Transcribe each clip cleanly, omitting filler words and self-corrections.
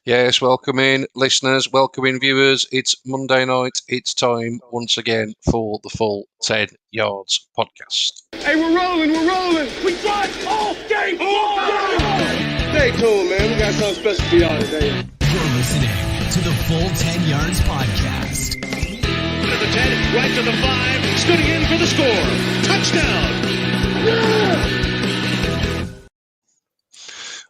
Yes, welcome in, listeners, welcome in, viewers. It's Monday night. It's time once again for the full 10 Yards podcast. Hey, we're rolling. We drive all game long. Stay tuned, man. We got something special for y'all today. You're listening to the Full 10 Yards podcast. To the 10, right to the 5, scooting in for the score. Touchdown. Yeah!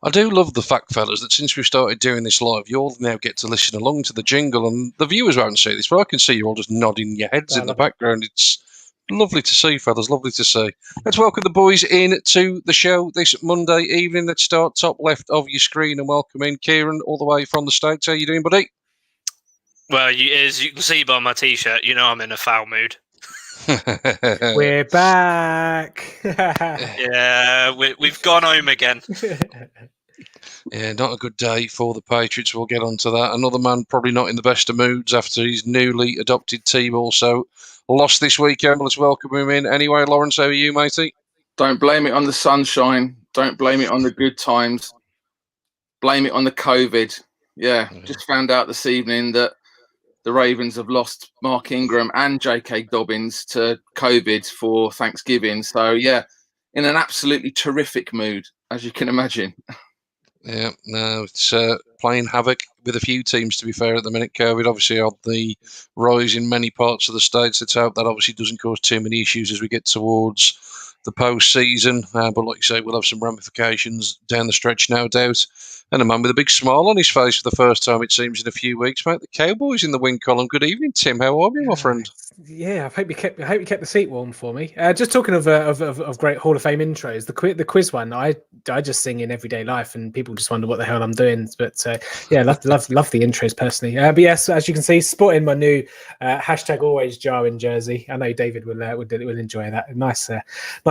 I do love the fact, fellas, that since we've started doing this live, you all now get to listen along to the jingle, and the viewers won't see this, but I can see you all just nodding your heads in the background. It's lovely to see, fellas, lovely to see. Let's welcome the boys in to the show this Monday evening. Let's start top left of your screen and welcome in Kieran, all the way from the States. How you doing, buddy? Well, as you can see by my T-shirt, you know I'm in a foul mood. We're back. Yeah, we've gone home again. Yeah, not a good day for the Patriots. We'll get onto that. Another man probably not in the best of moods after his newly adopted team also lost this weekend. Let's welcome him in. Anyway, Lawrence, how are you, matey? Don't blame it on the sunshine. Don't blame it on the good times. Blame it on the COVID. Yeah, just found out this evening that the Ravens have lost Mark Ingram and J.K. Dobbins to COVID for Thanksgiving. So, yeah, in an absolutely terrific mood, as you can imagine. Yeah, no, it's playing havoc with a few teams, to be fair, at the minute. COVID obviously on the rise in many parts of the States. Let's hope that obviously doesn't cause too many issues as we get towards the postseason. But like you say, we'll have some ramifications down the stretch, no doubt. And a man with a big smile on his face for the first time, it seems, in a few weeks, mate. The Cowboys in the win column. Good evening, Tim. How are you, my friend? Yeah, I hope you kept the seat warm for me. Just talking of great Hall of Fame intros, the quiz one, I just sing in everyday life, and people just wonder what the hell I'm doing. But yeah, love the intros personally. But yes, as you can see, sporting my new hashtag Always Jarwin jersey. I know David will enjoy that. Nice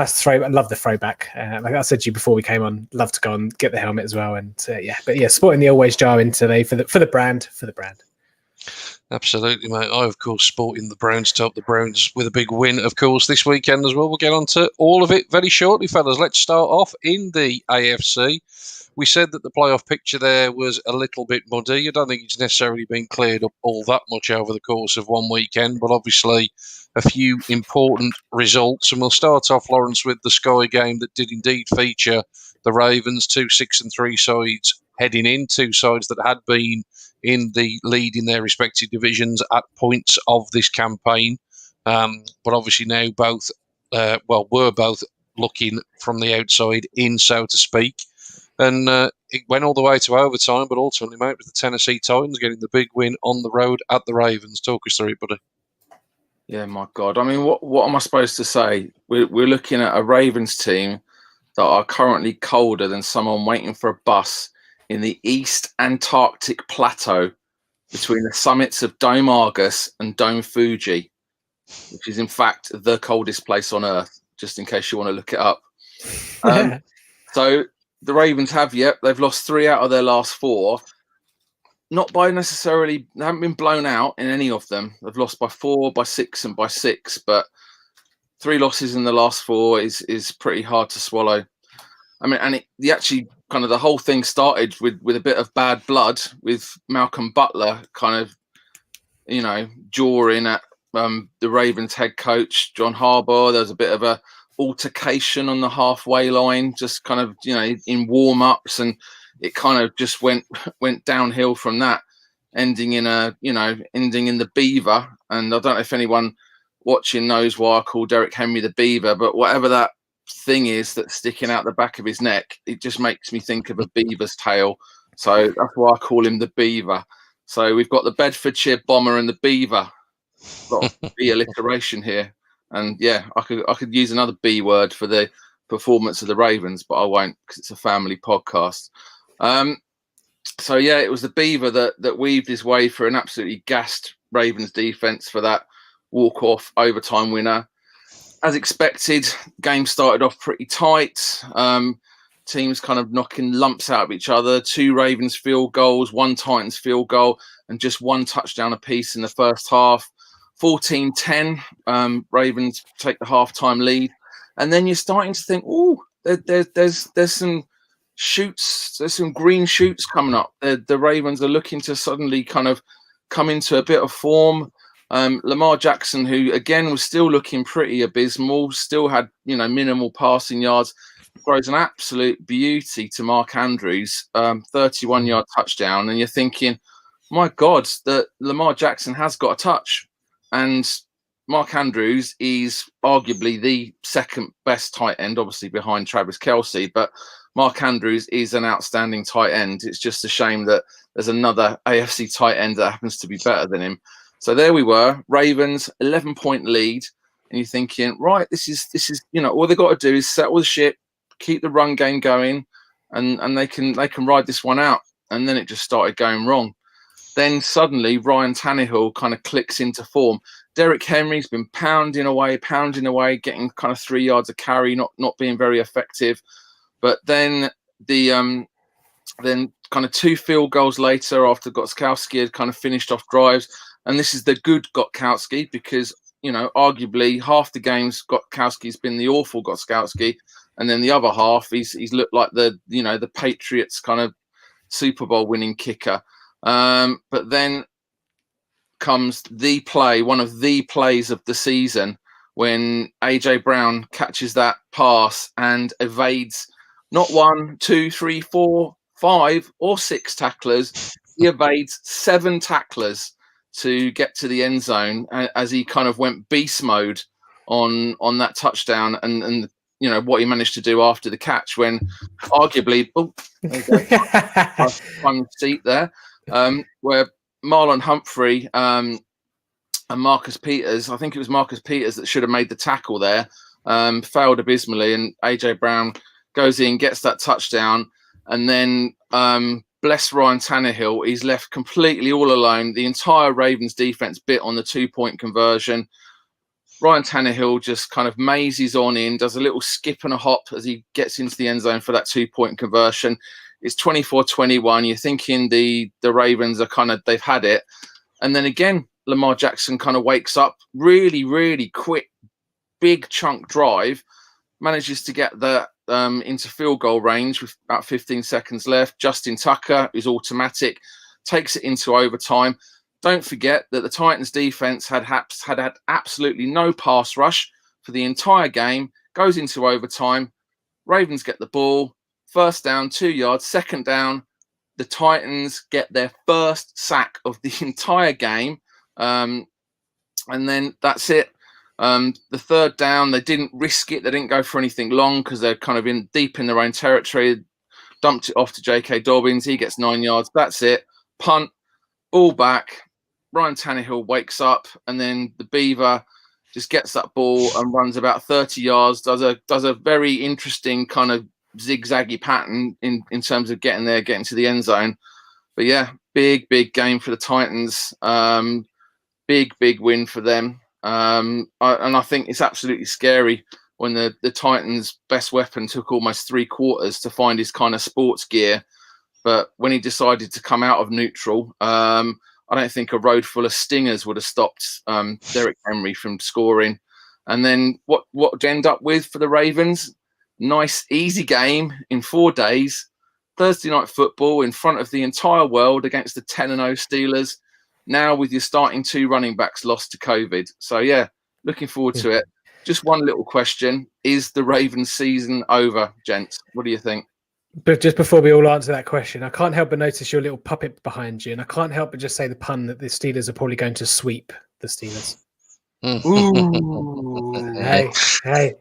throw. I love the throwback. Like I said to you before we came on, love to go and get the helmet as well. And sporting the Always Jarwin today for the brand. Absolutely, mate. I, of course, sporting the Browns top. The Browns with a big win, of course, this weekend as well. We'll get on to all of it very shortly, fellas. Let's start off in the AFC. We said that the playoff picture there was a little bit muddy. I don't think it's necessarily been cleared up all that much over the course of one weekend, but obviously a few important results. And we'll start off, Lawrence, with the Sky game that did indeed feature the Ravens, 2 6-3 sides heading in, two sides that had been in the lead in their respective divisions at points of this campaign. But obviously now were both looking from the outside in, so to speak. And it went all the way to overtime, but ultimately, mate, with the Tennessee Titans getting the big win on the road at the Ravens. Talk us through it, buddy. Yeah, my God. I mean, what am I supposed to say? We're looking at a Ravens team that are currently colder than someone waiting for a bus in the East Antarctic Plateau between the summits of Dome Argus and Dome Fuji, which is in fact the coldest place on Earth, just in case you want to look it up. So the Ravens they've lost 3 out of their last 4. Not by necessarily, they haven't been blown out in any of them. They've lost by 4, by 6, and by 6, but 3 losses in the last 4 is pretty hard to swallow. I mean, and the whole thing started with a bit of bad blood with Malcolm Butler kind of, jawing at the Ravens head coach, John Harbaugh. There was a bit of a altercation on the halfway line, just kind of, in warm-ups, and it kind of just went downhill from that, ending in the Beaver. And I don't know if anyone watching knows why I call Derek Henry the Beaver, but whatever that thing is that's sticking out the back of his neck, it just makes me think of a beaver's tail. So that's why I call him the Beaver. So we've got the Bedfordshire Bomber and the Beaver. Got the alliteration here. And yeah, I could use another B word for the performance of the Ravens, but I won't because it's a family podcast. So yeah, it was the Beaver that weaved his way for an absolutely gassed Ravens defense for that walk-off overtime winner. As expected, game started off pretty tight. Teams kind of knocking lumps out of each other. 2 Ravens field goals, 1 Titans field goal, and just 1 touchdown apiece in the first half. 14-10, Ravens take the halftime lead. And then you're starting to think, there's some shoots. There's some green shoots coming up. The Ravens are looking to suddenly kind of come into a bit of form. Lamar Jackson, who again was still looking pretty abysmal, still had minimal passing yards, throws an absolute beauty to Mark Andrews, 31-yard touchdown, and you're thinking, my God, that Lamar Jackson has got a touch, and Mark Andrews is arguably the second best tight end, obviously behind Travis Kelce, but Mark Andrews is an outstanding tight end. It's just a shame that there's another AFC tight end that happens to be better than him. So there we were, Ravens, 11-point lead, and you're thinking, right, this is all they got to do is settle the ship, keep the run game going, and they can ride this one out. And then it just started going wrong. Then suddenly Ryan Tannehill kind of clicks into form. Derrick Henry's been pounding away, getting kind of 3 yards a carry, not being very effective. But then then kind of 2 field goals later, after Gostkowski had kind of finished off drives, and this is the good Gostkowski, because arguably half the games Gostkowski's been the awful Gostkowski, and then the other half he's looked like the Patriots kind of Super Bowl winning kicker. But then comes the play, one of the plays of the season, when AJ Brown catches that pass and evades not 1, 2, 3, 4, 5, or 6 tacklers. He evades 7 tacklers to get to the end zone, as he kind of went beast mode on that touchdown, and what he managed to do after the catch, when arguably fun seat there, where Marlon Humphrey and Marcus Peters, I think it was Marcus Peters that should have made the tackle there, failed abysmally, and AJ Brown goes in, gets that touchdown, and then bless Ryan Tannehill, he's left completely all alone. The entire Ravens defense bit on the 2-point conversion. Ryan Tannehill just kind of mazes on in, does a little skip and a hop as he gets into the end zone for that 2-point conversion. It's 24-21. You're thinking the Ravens are they've had it. And then again, Lamar Jackson kind of wakes up, really, really quick, big chunk drive, manages to get that into field goal range with about 15 seconds left. Justin Tucker, who's automatic, takes it into overtime. Don't forget that the Titans defense had absolutely no pass rush for the entire game, goes into overtime. Ravens get the ball, first down, 2 yards, second down. The Titans get their first sack of the entire game. And then that's it. The third down, they didn't risk it. They didn't go for anything long because they're kind of deep in their own territory. Dumped it off to J.K. Dobbins. He gets 9 yards. That's it. Punt, ball back. Ryan Tannehill wakes up, and then the Beaver just gets that ball and runs about 30 yards. Does a very interesting kind of zigzaggy pattern in terms of getting to the end zone. But yeah, big game for the Titans. Big win for them. And I think it's absolutely scary when the Titans' best weapon took almost 3 quarters to find his kind of sports gear. But when he decided to come out of neutral, I don't think a road full of stingers would have stopped Derrick Henry from scoring. And then what end up with for the Ravens? Nice, easy game in 4 days. Thursday night football in front of the entire world against the 10-0 Steelers. Now with your starting 2 running backs lost to COVID. So, yeah, looking forward to it. Just one little question. Is the Ravens season over, gents? What do you think? But just before we all answer that question, I can't help but notice your little puppet behind you, and I can't help but just say the pun that the Steelers are probably going to sweep the Steelers. Ooh. Hey.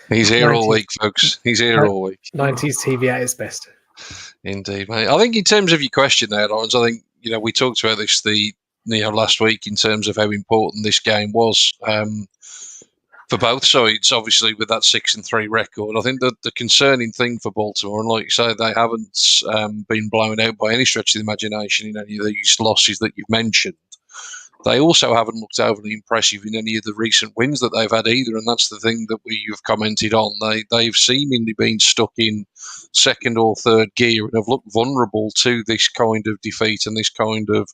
He's here all week, folks. He's here all week. 90s TV at its best. Indeed, mate. I think in terms of your question there, Lawrence, I think, we talked about this last week in terms of how important this game was for both sides, obviously, with that 6-3 record. I think that the concerning thing for Baltimore, and like you say, they haven't been blown out by any stretch of the imagination in any of these losses that you've mentioned. They also haven't looked overly impressive in any of the recent wins that they've had either, and that's the thing that you've commented on. They've seemingly been stuck in second or third gear and have looked vulnerable to this kind of defeat and this kind of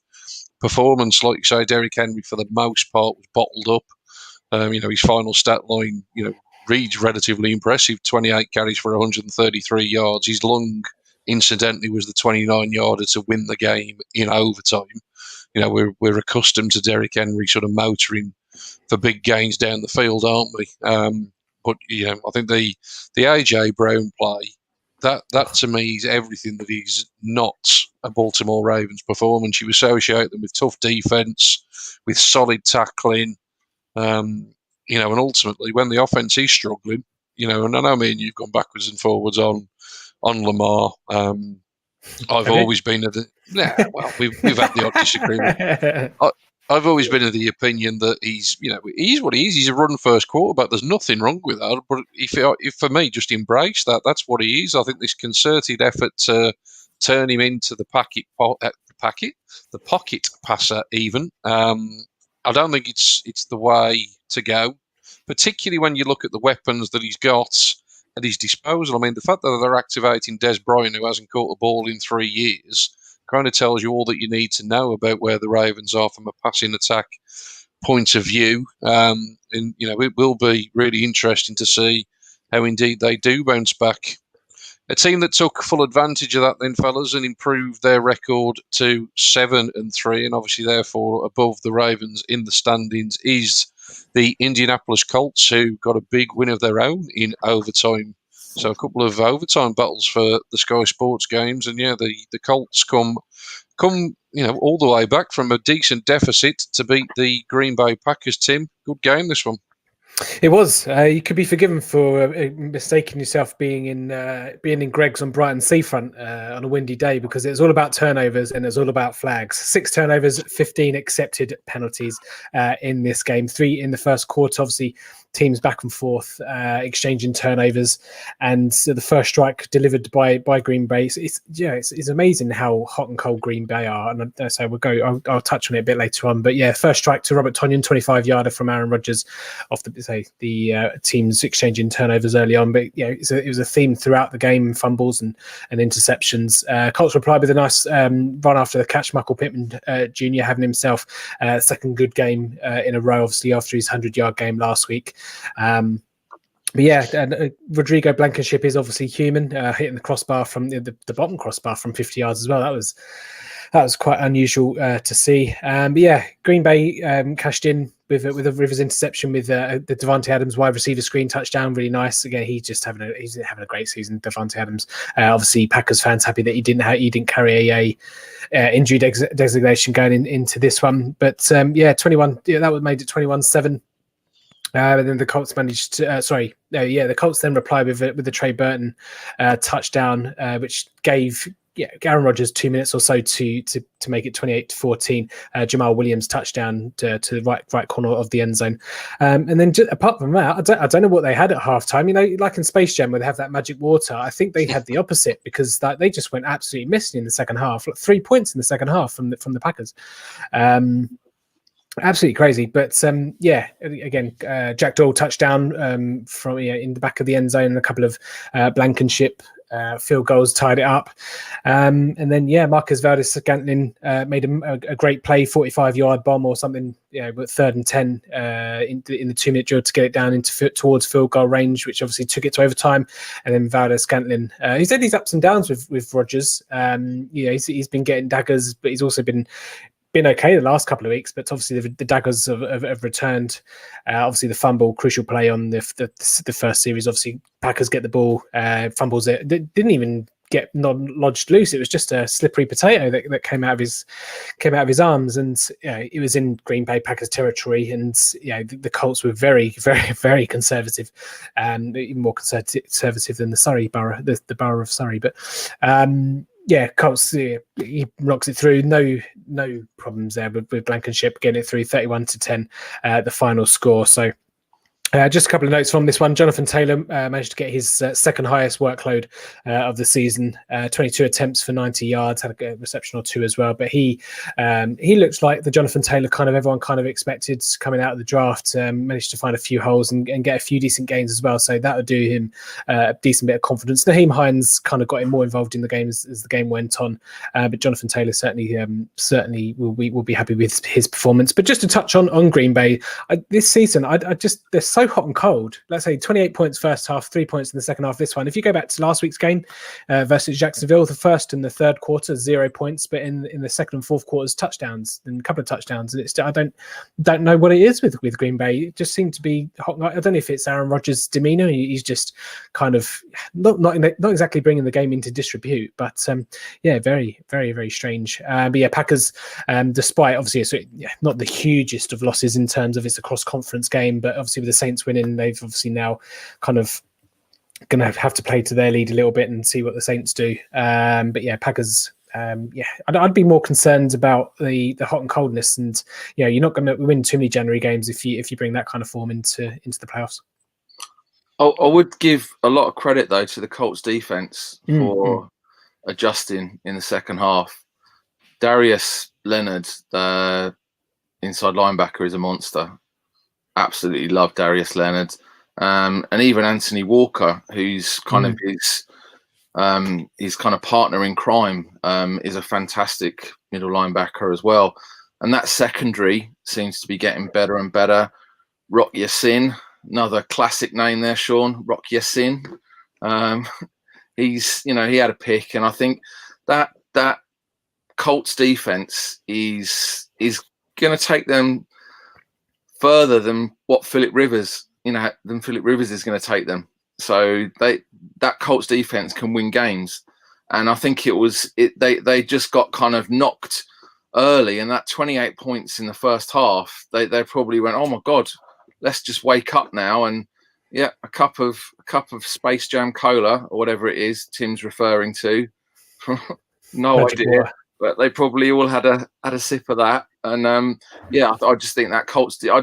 performance. Like you say, Derrick Henry, for the most part, was bottled up. His final stat line, reads relatively impressive: 28 carries for 133 yards. His long incidentally was the 29-yarder to win the game in overtime. We're accustomed to Derrick Henry sort of motoring for big gains down the field, aren't we? But I think the AJ Brown play, that to me is everything that is not a Baltimore Ravens performance. You associate them with tough defense, with solid tackling, and ultimately when the offense is struggling, and I know me and you've gone backwards and forwards on Lamar. I've always been of the we've had the odd disagreement. I've always been of the opinion that he's what he is. He's a run-first quarterback. There's nothing wrong with that. But if for me, just embrace that. That's what he is. I think this concerted effort to turn him into the pocket passer, even. I don't think it's the way to go, particularly when you look at the weapons that he's got at his disposal. I mean, the fact that they're activating Des Bryant, who hasn't caught a ball in 3 years, kind of tells you all that you need to know about where the Ravens are from a passing attack point of view. And it will be really interesting to see how indeed they do bounce back. A team that took full advantage of that then, fellas, and improved their record to 7-3, and obviously therefore above the Ravens in the standings, is the Indianapolis Colts, who got a big win of their own in overtime. So a couple of overtime battles for the Sky Sports games, and the Colts come all the way back from a decent deficit to beat the Green Bay Packers. Tim, good game this one. It was. You could be forgiven for mistaking yourself being in Greg's on Brighton Seafront on a windy day, because it was all about turnovers and it was all about flags. 6 turnovers, 15 accepted penalties in this game. 3 in the first quarter. Obviously, teams back and forth exchanging turnovers, and the first strike delivered by Green Bay. It's amazing how hot and cold Green Bay are, and so I'll touch on it a bit later on. But first strike to Robert Tonyan, 25-yarder from Aaron Rodgers off the teams exchanging turnovers early on. But it was a theme throughout the game: fumbles and interceptions. Colts replied with a nice run after the catch. Michael Pittman Jr. having himself second good game in a row, obviously after his 100-yard game last week. Rodrigo Blankenship is obviously human, hitting the crossbar from the bottom crossbar from 50 yards as well. That was quite unusual to see. Green Bay cashed in with a Rivers interception with the Davante Adams wide receiver screen touchdown. Really nice. Again, he's having a great season, Davante Adams. Obviously, Packers fans happy that he didn't carry a injury designation going into this one. But 21. That was made it 21-7. And then the Colts managed to, the Colts then replied with the Trey Burton touchdown, which gave Aaron Rodgers 2 minutes or so to make it 28-14. Jamal Williams touchdown to the right corner of the end zone. And then apart from that, I don't know what they had at halftime. Like in Space Jam where they have that magic water, I think they had the opposite, because they just went absolutely missing in the second half. 3 points in the second half from the Packers. Absolutely crazy, but again, Jack Doyle touchdown from in the back of the end zone, and a couple of Blankenship field goals tied it up, and then Marcus Valdes-Scantling made a great play, 45-yard bomb or something, but 3rd and 10 in the 2-minute drill to get it down towards field goal range, which obviously took it to overtime. And then Valdes-Scantling, he's had these ups and downs with Rodgers. He's been getting daggers, but he's also been okay the last couple of weeks, but obviously the daggers have returned. Obviously the fumble, crucial play on the first series. Obviously Packers get the ball, fumbles it. They didn't even get lodged loose. It was just a slippery potato that came out of his arms, and it was in Green Bay Packers territory. And the Colts were very, very, very conservative, even more conservative than the Surrey borough, the borough of Surrey. But Colts, he knocks it through. No problems there with Blankenship getting it through, 31-10, the final score. So just a couple of notes from this one. Jonathan Taylor managed to get his second highest workload of the season, 22 attempts for 90 yards, had a reception or 2 as well. But he looks like the Jonathan Taylor everyone expected coming out of the draft. Managed to find a few holes and get a few decent gains as well. So that would do him a decent bit of confidence. Naheem Hines got him more involved in the game as the game went on. But Jonathan Taylor certainly will be happy with his performance. But just to touch on Green Bay, this season, they're so so hot and cold. Let's say 28 points first half, 3 points in the second half. This one, if you go back to last week's game versus Jacksonville, the first and the third quarter 0 points, but in the second and fourth quarters touchdowns and a couple of touchdowns. And it's I don't know what it is with Green Bay. It just seemed to be hot. I don't know if it's Aaron Rodgers' demeanor. He's just kind of not exactly bringing the game into disrepute, but yeah, very, very, very strange. But yeah, Packers, despite obviously not the hugest of losses in terms of it's a cross-conference game, but obviously with the Saints winning, they've obviously now kind of going to have to play to their lead a little bit and see what the Saints do. But yeah, Packers. I'd be more concerned about the hot and coldness, and you're not going to win too many January games if you bring that kind of form into the playoffs. I would give a lot of credit though to the Colts defense for adjusting in the second half. Darius Leonard, the inside linebacker, is a monster. Absolutely love Darius Leonard, and even Anthony Walker, who's kind of his kind of partner in crime, is a fantastic middle linebacker as well. And that secondary seems to be getting better and better. Rock Ya-Sin, another classic name there, Sean. Rock Ya-Sin. He's, he had a pick, and I think that Colts defense is going to take them further than what Philip Rivers, is going to take them. So that Colts defense can win games, and I think they just got kind of knocked early, and that 28 points in the first half, they probably went, oh my God, let's just wake up now. And yeah, a cup of Space Jam Cola or whatever it is Tim's referring to. No Magic idea, water. but they probably all had a sip of that. And I just think that Colts. I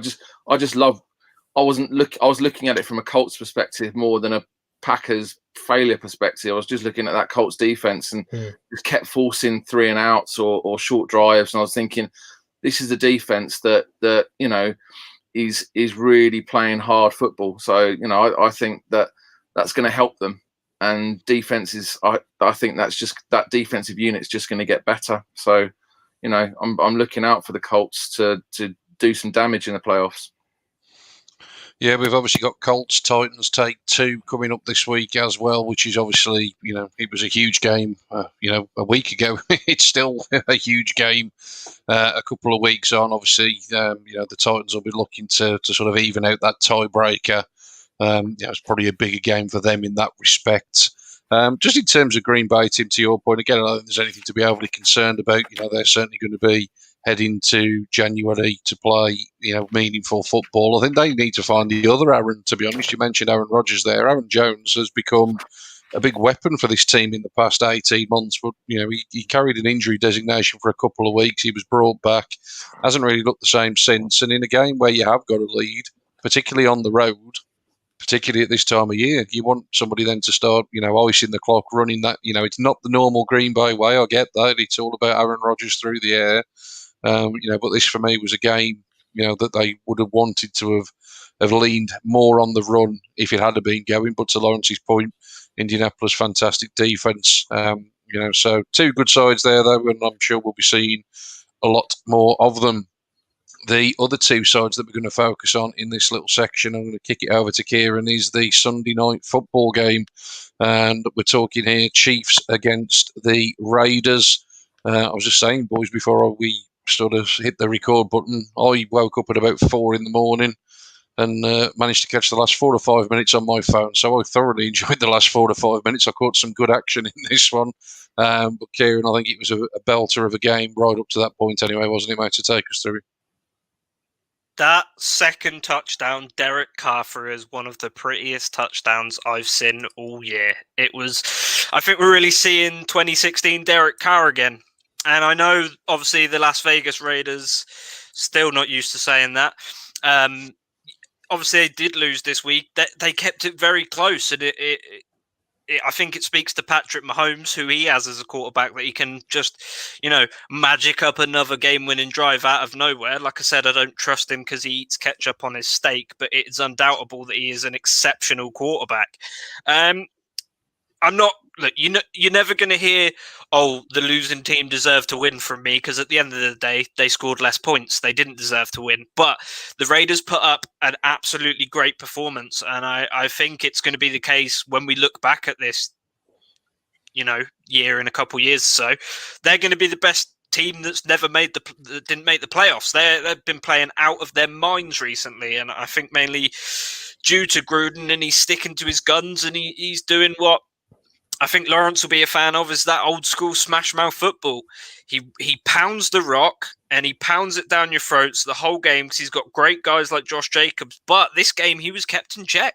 just love. I was looking at it from a Colts perspective more than a Packers failure perspective. I was just looking at that Colts defense and just kept forcing 3 and outs or short drives. And I was thinking, this is a defense that is really playing hard football. So I think that's going to help them. And defenses, I think that defensive unit's just going to get better. So I'm looking out for the Colts to do some damage in the playoffs. Yeah, we've obviously got Colts Titans Take 2 coming up this week as well, which is obviously, it was a huge game, a week ago. It's still a huge game a couple of weeks on. Obviously, the Titans will be looking to sort of even out that tiebreaker. It's probably a bigger game for them in that respect. Just in terms of Green Bay, Tim, to your point, again, I don't think there's anything to be overly concerned about. They're certainly going to be heading to January to play, meaningful football. I think they need to find the other Aaron, to be honest. You mentioned Aaron Rodgers there. Aaron Jones has become a big weapon for this team in the past 18 months, but, he carried an injury designation for a couple of weeks. He was brought back, hasn't really looked the same since. And in a game where you have got a lead, particularly on the road, particularly at this time of year, you want somebody then to start, icing the clock, running that. It's not the normal Green Bay way. I get that. It's all about Aaron Rodgers through the air. But this for me was a game, that they would have wanted to have leaned more on the run if it had been going. But to Lawrence's point, Indianapolis, fantastic defense. So 2 good sides there, though, and I'm sure we'll be seeing a lot more of them. The other 2 sides that we're going to focus on in this little section, I'm going to kick it over to Kieran, is the Sunday night football game. And we're talking here Chiefs against the Raiders. I was just saying, boys, before we sort of hit the record button, I woke up at about 4 in the morning and managed to catch the last 4 or 5 minutes on my phone. So I thoroughly enjoyed the last 4 to 5 minutes. I caught some good action in this one. But Kieran, I think it was a belter of a game right up to that point anyway, wasn't it, mate, to take us through it? That second touchdown, Derek Carr threw, is one of the prettiest touchdowns I've seen all year. It was, I think we're really seeing 2016 Derek Carr again. And I know, obviously, the Las Vegas Raiders still not used to saying that. Obviously, they did lose this week. They kept it very close, and I think it speaks to Patrick Mahomes, who he has as a quarterback, that he can just, magic up another game-winning drive out of nowhere. Like I said, I don't trust him because he eats ketchup on his steak, but it's undoubtable that he is an exceptional quarterback. I'm not look, you're never going to hear, oh, the losing team deserved to win from me, because at the end of the day, they scored less points. They didn't deserve to win. But the Raiders put up an absolutely great performance, and I think it's going to be the case when we look back at this, year in a couple years or so. They're going to be the best team that's never didn't make the playoffs. They've been playing out of their minds recently, and I think mainly due to Gruden, and he's sticking to his guns, and he's doing what I think Lawrence will be a fan of, is that old school smash mouth football. He pounds the rock and he pounds it down your throats the whole game, because he's got great guys like Josh Jacobs. But this game, he was kept in check.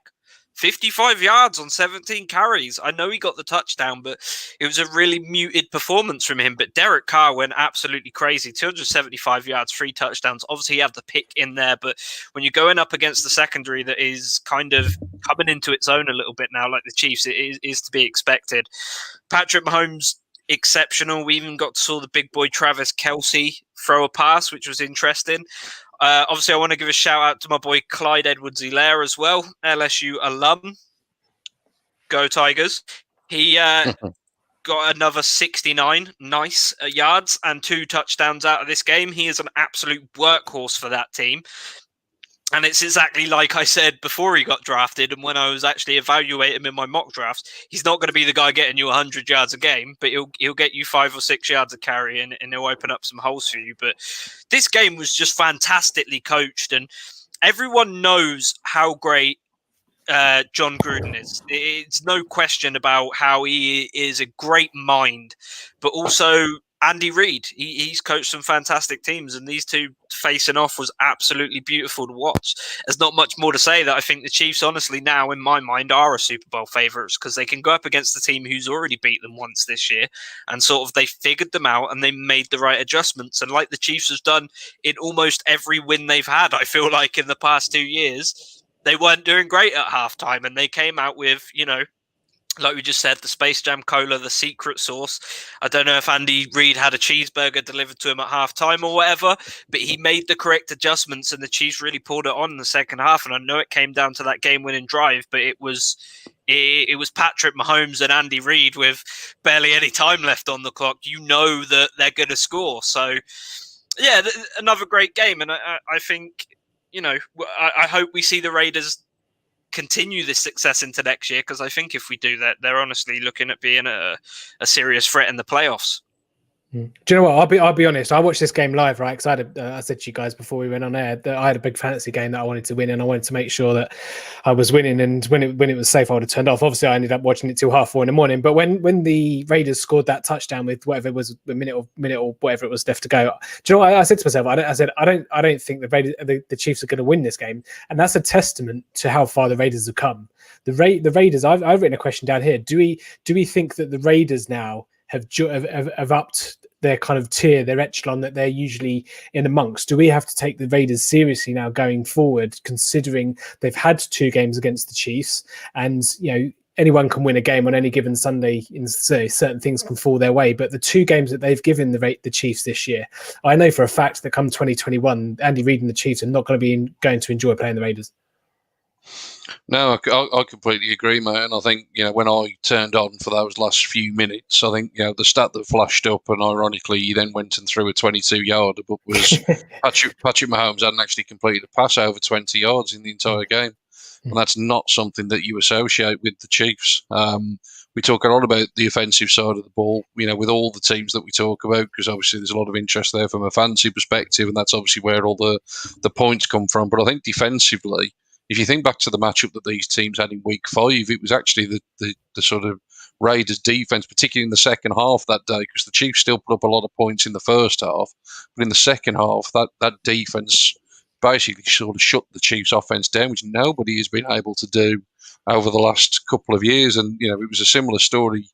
55 yards on 17 carries. I know he got the touchdown, but it was a really muted performance from him. But Derek Carr went absolutely crazy. 275 yards, 3 touchdowns. Obviously, you have the pick in there, but when you're going up against the secondary that is kind of coming into its own a little bit now, like the Chiefs, it is to be expected. Patrick Mahomes, exceptional. We even got to saw the big boy Travis Kelce throw a pass, which was interesting. Obviously, I want to give a shout out to my boy Clyde Edwards-Helaire as well, LSU alum. Go Tigers. He got another 69 nice yards and 2 touchdowns out of this game. He is an absolute workhorse for that team. And it's exactly like I said before he got drafted, and when I was actually evaluating him in my mock drafts, he's not going to be the guy getting you 100 yards a game, but he'll get you 5 or 6 yards of carry, and he'll open up some holes for you. But this game was just fantastically coached, and everyone knows how great John Gruden is. It's no question about how he is a great mind, but also Andy Reid, he's coached some fantastic teams, and these two facing off was absolutely beautiful to watch. There's not much more to say. That I think the Chiefs, honestly, now in my mind, are a Super Bowl favourites, because they can go up against the team who's already beat them once this year, and sort of they figured them out and they made the right adjustments. And like the Chiefs have done in almost every win they've had, I feel like in the past 2 years, they weren't doing great at halftime, and they came out with, like we just said, the Space Jam Cola, the secret sauce. I don't know if Andy Reid had a cheeseburger delivered to him at halftime or whatever, but he made the correct adjustments, and the Chiefs really pulled it on in the second half. And I know it came down to that game-winning drive, but it was Patrick Mahomes and Andy Reid with barely any time left on the clock. You know that they're going to score. So, yeah, another great game. And I think, I hope we see the Raiders continue this success into next year, because I think if we do that, they're honestly looking at being a serious threat in the playoffs. Do you know what? I'll be honest. I watched this game live, right? Because I said to you guys before we went on air that I had a big fantasy game that I wanted to win, and I wanted to make sure that I was winning. And when it was safe, I would have turned off. Obviously, I ended up watching it till 4:30 in the morning. But when the Raiders scored that touchdown with whatever it was, a minute or whatever it was left to go, do you know what I said to myself? I don't think the Chiefs are going to win this game, and that's a testament to how far the Raiders have come. The Raiders. I've written a question down here. Do we think that the Raiders now have upped their kind of tier, their echelon that they're usually in amongst? Do we have to take the Raiders seriously now going forward, considering they've had 2 games against the Chiefs, and anyone can win a game on any given Sunday, in certain things can fall their way, but the 2 games that they've given the Chiefs this year, I know for a fact that come 2021, Andy Reid and the Chiefs are not going to enjoy playing the Raiders. No, I completely agree, mate. And I think, when I turned on for those last few minutes, I think, the stat that flashed up, and ironically, he then went and threw a 22-yarder, but was Patrick Mahomes hadn't actually completed a pass over 20 yards in the entire game. And that's not something that you associate with the Chiefs. We talk a lot about the offensive side of the ball, with all the teams that we talk about, because obviously there's a lot of interest there from a fantasy perspective, and that's obviously where all the points come from. But I think defensively, if you think back to the matchup that these teams had in Week 5, it was actually the sort of Raiders defense, particularly in the second half that day, because the Chiefs still put up a lot of points in the first half, but in the second half, that defense basically sort of shut the Chiefs' offense down, which nobody has been able to do over the last couple of years. And it was a similar story.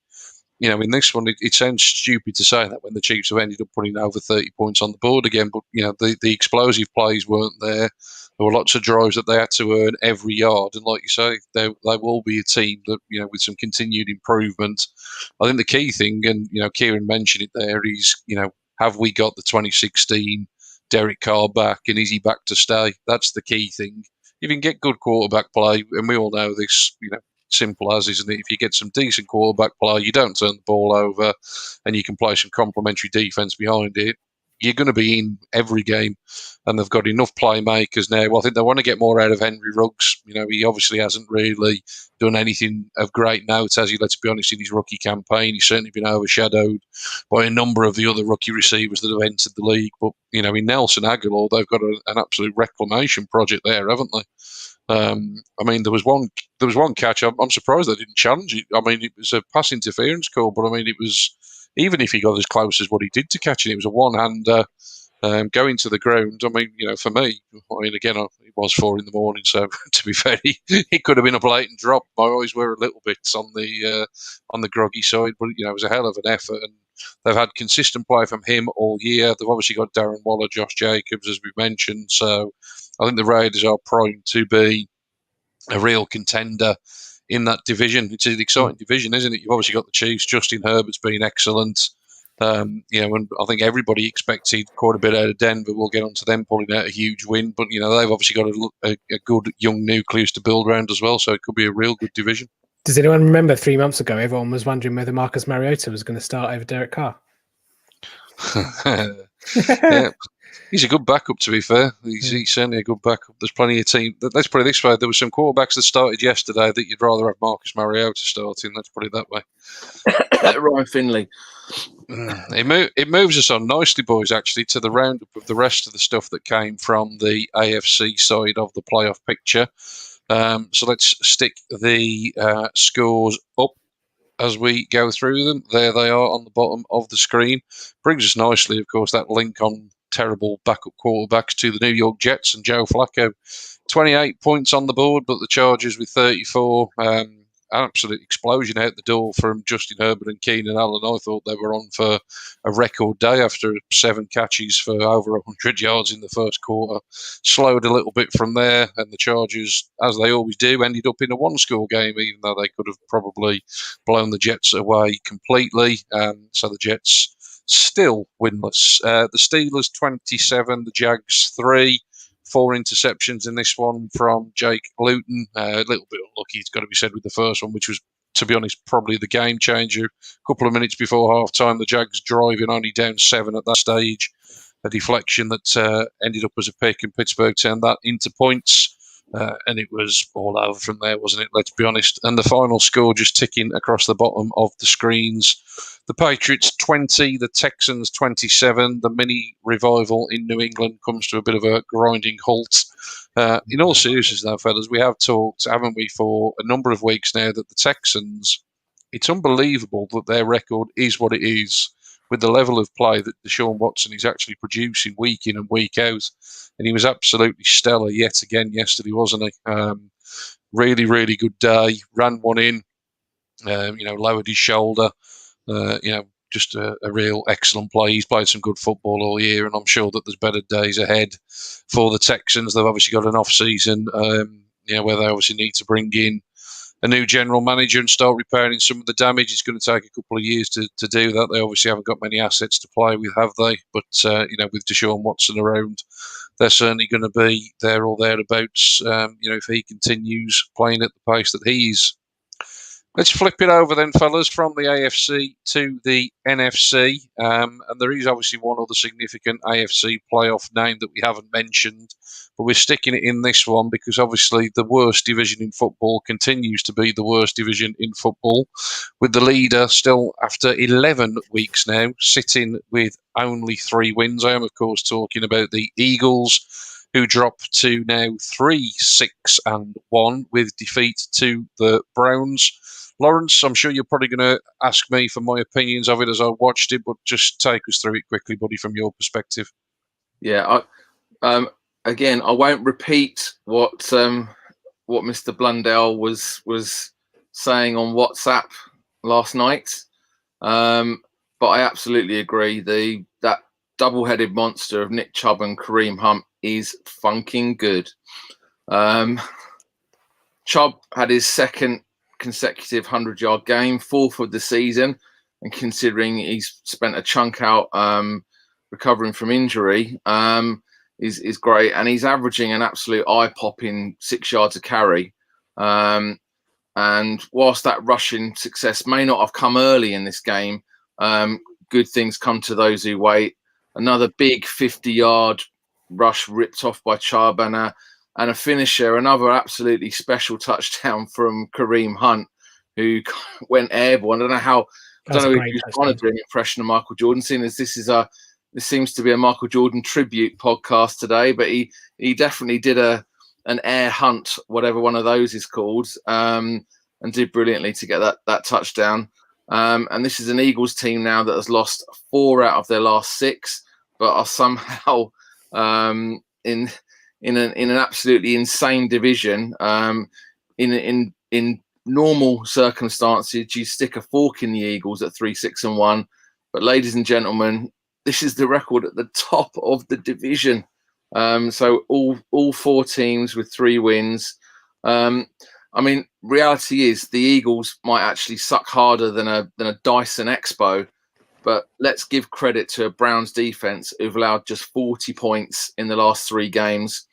In this one, it sounds stupid to say that when the Chiefs have ended up putting over 30 points on the board again, but the explosive plays weren't there. There were lots of drives that they had to earn every yard, and like you say, they will be a team that with some continued improvement. I think the key thing, and Kieran mentioned it there, is have we got the 2016 Derek Carr back, and is he back to stay? That's the key thing. You can get good quarterback play, and we all know this. simple as, isn't it? If you get some decent quarterback play, you don't turn the ball over, and you can play some complementary defense behind it, you're going to be in every game. And they've got enough playmakers now. Well, I think they want to get more out of Henry Ruggs. You know, he obviously hasn't really done anything of great note, has he? Let's be honest, in his rookie campaign. He's certainly been overshadowed by a number of the other rookie receivers that have entered the league. But, you know, in Nelson Aguilar, they've got an absolute reclamation project there, haven't they? I mean, there was one catch. I'm surprised they didn't challenge it. I mean, it was a pass interference call, but I mean, it was, even if he got as close as what he did to catching, it was a one-hander. Going to the ground, I mean, you know, for me, I mean, again, it was 4 a.m, so to be fair, it could have been a blatant drop. My eyes were a little bit on the groggy side, but, you know, it was a hell of an effort, and they've had consistent play from him all year. They've obviously got Darren Waller, Josh Jacobs, as we mentioned, so I think the Raiders are primed to be a real contender in that division. It's an exciting division, isn't it? You've obviously got the Chiefs. Justin Herbert's been excellent. You know, and I think everybody expected quite a bit out of Denver. We'll get onto them pulling out a huge win, but, you know, they've obviously got a good young nucleus to build around as well, so it could be a real good division. Does anyone remember 3 months ago, everyone was wondering whether Marcus Mariota was going to start over Derek Carr? Yeah. He's a good backup, to be fair. He's certainly a good backup. There's plenty of team. Let's put it this way. There were some quarterbacks that started yesterday that you'd rather have Marcus Mariota starting. Let's put it that way. Ryan Finley. It moves us on nicely, boys, actually, to the roundup of the rest of the stuff that came from the AFC side of the playoff picture. So let's stick the scores up as we go through them. There they are on the bottom of the screen. Brings us nicely, of course, that link on terrible backup quarterbacks to the New York Jets and Joe Flacco. 28 points on the board, but the Chargers with 34. Absolute explosion out the door from Justin Herbert and Keenan Allen. I thought they were on for a record day after 7 catches for over 100 yards in the first quarter. Slowed a little bit from there, and the Chargers, as they always do, ended up in a one-score game, even though they could have probably blown the Jets away completely. So the Jets still winless. The Steelers 27, the Jags 3. 4 interceptions in this one from Jake Luton. A little bit unlucky, it's got to be said, with the first one, which was, to be honest, probably the game changer. A couple of minutes before halftime, the Jags driving, only down 7 at that stage. A deflection that ended up as a pick, and Pittsburgh turned that into points. And it was all over from there, wasn't it? Let's be honest. And the final score just ticking across the bottom of the screens. The Patriots 20, the Texans 27. The mini revival in New England comes to a bit of a grinding halt. In all seriousness, though, fellas, we have talked, haven't we, for a number of weeks now, that the Texans, it's unbelievable that their record is what it is, with the level of play that Deshaun Watson is actually producing week in and week out. And he was absolutely stellar yet again yesterday, wasn't he? Really, really good day. Ran one in, lowered his shoulder. Just a real excellent play. He's played some good football all year, and I'm sure that there's better days ahead for the Texans. They've obviously got an off-season, where they obviously need to bring in a new general manager and start repairing some of the damage. It's going to take a couple of years to do that. They obviously haven't got many assets to play with, have they? But, with Deshaun Watson around, they're certainly going to be there or thereabouts, if he continues playing at the pace that he is. Let's flip it over then, fellas, from the AFC to the NFC. And there is obviously one other significant AFC playoff name that we haven't mentioned, but we're sticking it in this one because obviously the worst division in football continues to be the worst division in football, with the leader still, after 11 weeks now, sitting with only 3 wins. I am, of course, talking about the Eagles, who drop to now 3-6-1 with defeat to the Browns. Lawrence, I'm sure you're probably going to ask me for my opinions of it as I watched it, but just take us through it quickly, buddy, from your perspective. Yeah, again, I won't repeat what Mr. Blundell was saying on WhatsApp last night, but I absolutely agree. That double-headed monster of Nick Chubb and Kareem Hunt is funking good. Chubb had his second consecutive 100-yard game, 4th of the season, and considering he's spent a chunk out recovering from injury, is great, and he's averaging an absolute eye-popping 6 yards a carry. And whilst that rushing success may not have come early in this game, good things come to those who wait. Another big 50-yard rush ripped off by Charbonnet, and a finisher, another absolutely special touchdown from Kareem Hunt, who went airborne. I don't know if you want to do an impression of Michael Jordan, seeing as this seems to be a Michael Jordan tribute podcast today, but he definitely did an air hunt, whatever one of those is called, and did brilliantly to get that touchdown. And this is an Eagles team now that has lost 4 out of their last 6, but are somehow in an absolutely insane division. In normal circumstances, you stick a fork in the Eagles at 3-6-1. But ladies and gentlemen, this is the record at the top of the division. So all 4 teams with 3 wins. I mean, reality is the Eagles might actually suck harder than a Dyson Expo, but let's give credit to a Browns defense who've allowed just 40 points in the last 3 games.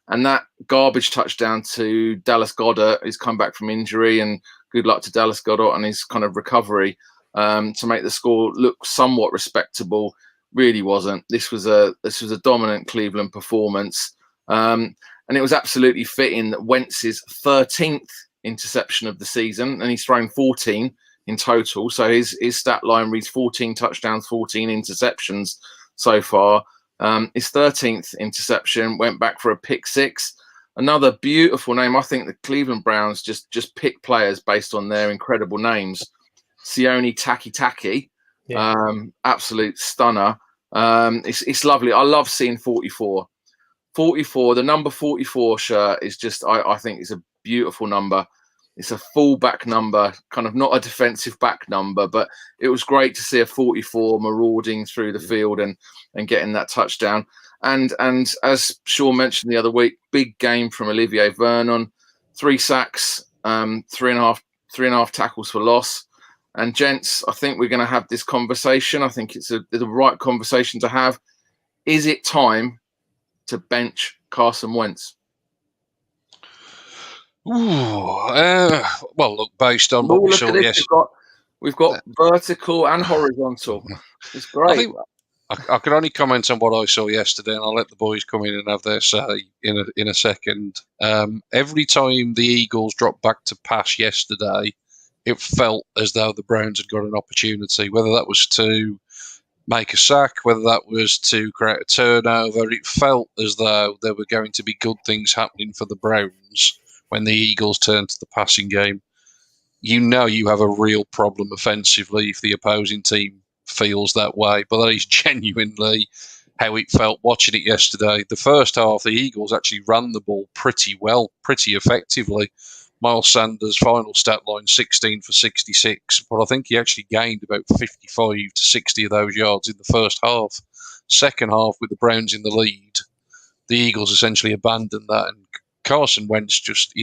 And that garbage touchdown to Dallas Goedert, who's come back from injury, and good luck to Dallas Goedert on his kind of recovery, to make the score look somewhat respectable, really wasn't. This was a dominant Cleveland performance. And it was absolutely fitting that Wentz's 13th interception of the season, and he's thrown 14 in total. So his stat line reads 14 touchdowns, 14 interceptions so far. His 13th interception went back for a pick 6. Another beautiful name. I think the Cleveland Browns just pick players based on their incredible names. Sione Takitaki, absolute stunner. It's lovely. I love seeing 44. 44, the number 44 shirt is just, I think it's a beautiful number. It's a full-back number, kind of not a defensive back number, but it was great to see a 44 marauding through the field and getting that touchdown. And as Sean mentioned the other week, big game from Olivier Vernon, 3 sacks, 3.5 tackles for loss. And gents, I think we're going to have this conversation. I think it's the right conversation to have. Is it time to bench Carson Wentz? Well, look, based on what we saw, yes. We've got vertical and horizontal. It's great. I can only comment on what I saw yesterday, and I'll let the boys come in and have their say in a second. Every time the Eagles dropped back to pass yesterday, it felt as though the Browns had got an opportunity, whether that was to make a sack, whether that was to create a turnover. It felt as though there were going to be good things happening for the Browns when the Eagles turned to the passing game. You know you have a real problem offensively if the opposing team feels that way, but that is genuinely how it felt watching it yesterday. The first half, the Eagles actually ran the ball pretty well, pretty effectively. Miles Sanders' final stat line, 16 for 66, but I think he actually gained about 55 to 60 of those yards in the first half. Second half, with the Browns in the lead, the Eagles essentially abandoned that, and Carson Wentz just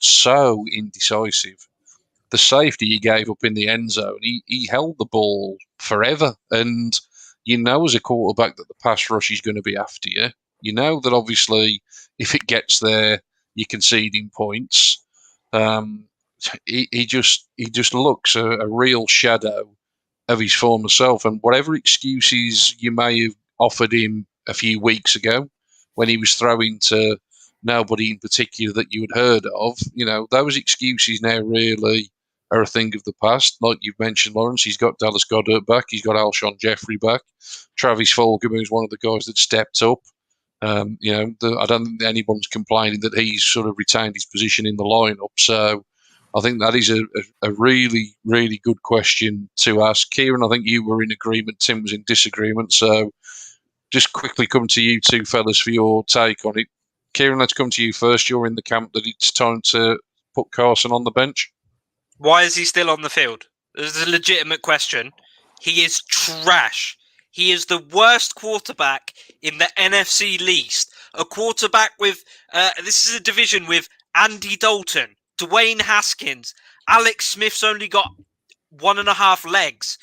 so indecisive. The safety he gave up in the end zone, he held the ball forever, and you know as a quarterback that the pass rush is going to be after you. You know that obviously if it gets there, you're conceding points. He just looks a real shadow of his former self, and whatever excuses you may have offered him a few weeks ago when he was throwing to nobody in particular that you had heard of, you know, those excuses now really are a thing of the past. Like you've mentioned, Lawrence, he's got Dallas Goedert back, he's got Alshon Jeffrey back, Travis Fulgham, who's one of the guys that stepped up. I don't think anyone's complaining that he's sort of retained his position in the lineup. So I think that is a really, really good question to ask. Kieran, I think you were in agreement, Tim was in disagreement. So just quickly come to you two fellas for your take on it. Kieran, let's come to you first. You're in the camp that it's time to put Carson on the bench. Why is he still on the field? This is a legitimate question. He is trash. He is the worst quarterback in the NFC least. A quarterback with, this is a division with Andy Dalton, Dwayne Haskins, Alex Smith's only got 1.5 legs.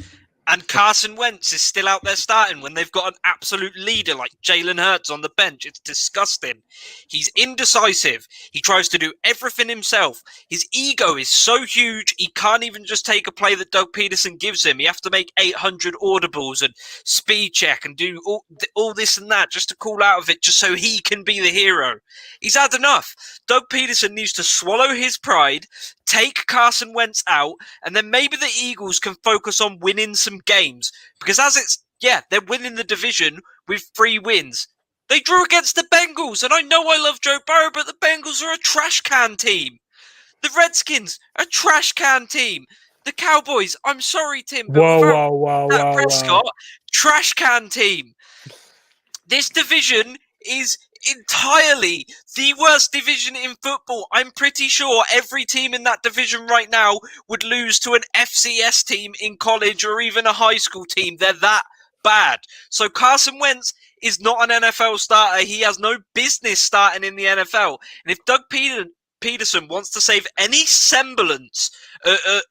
And Carson Wentz is still out there starting when they've got an absolute leader like Jalen Hurts on the bench. It's disgusting. He's indecisive. He tries to do everything himself. His ego is so huge, he can't even just take a play that Doug Peterson gives him. You have to make 800 audibles and speed check and do all this and that just to call out of it, just so he can be the hero. He's had enough. Doug Peterson needs to swallow his pride, take Carson Wentz out, and then maybe the Eagles can focus on winning some games. Because they're winning the division with 3 wins. They drew against the Bengals, and I know I love Joe Burrow, but the Bengals are a trash can team. The Redskins, a trash can team. The Cowboys, I'm sorry, Tim, but Whoa. Prescott, trash can team. This division is entirely the worst division in football. I'm pretty sure every team in that division right now would lose to an FCS team in college or even a high school team. They're that bad. So Carson Wentz is not an NFL starter. He has no business starting in the NFL. And if Doug Peterson wants to save any semblance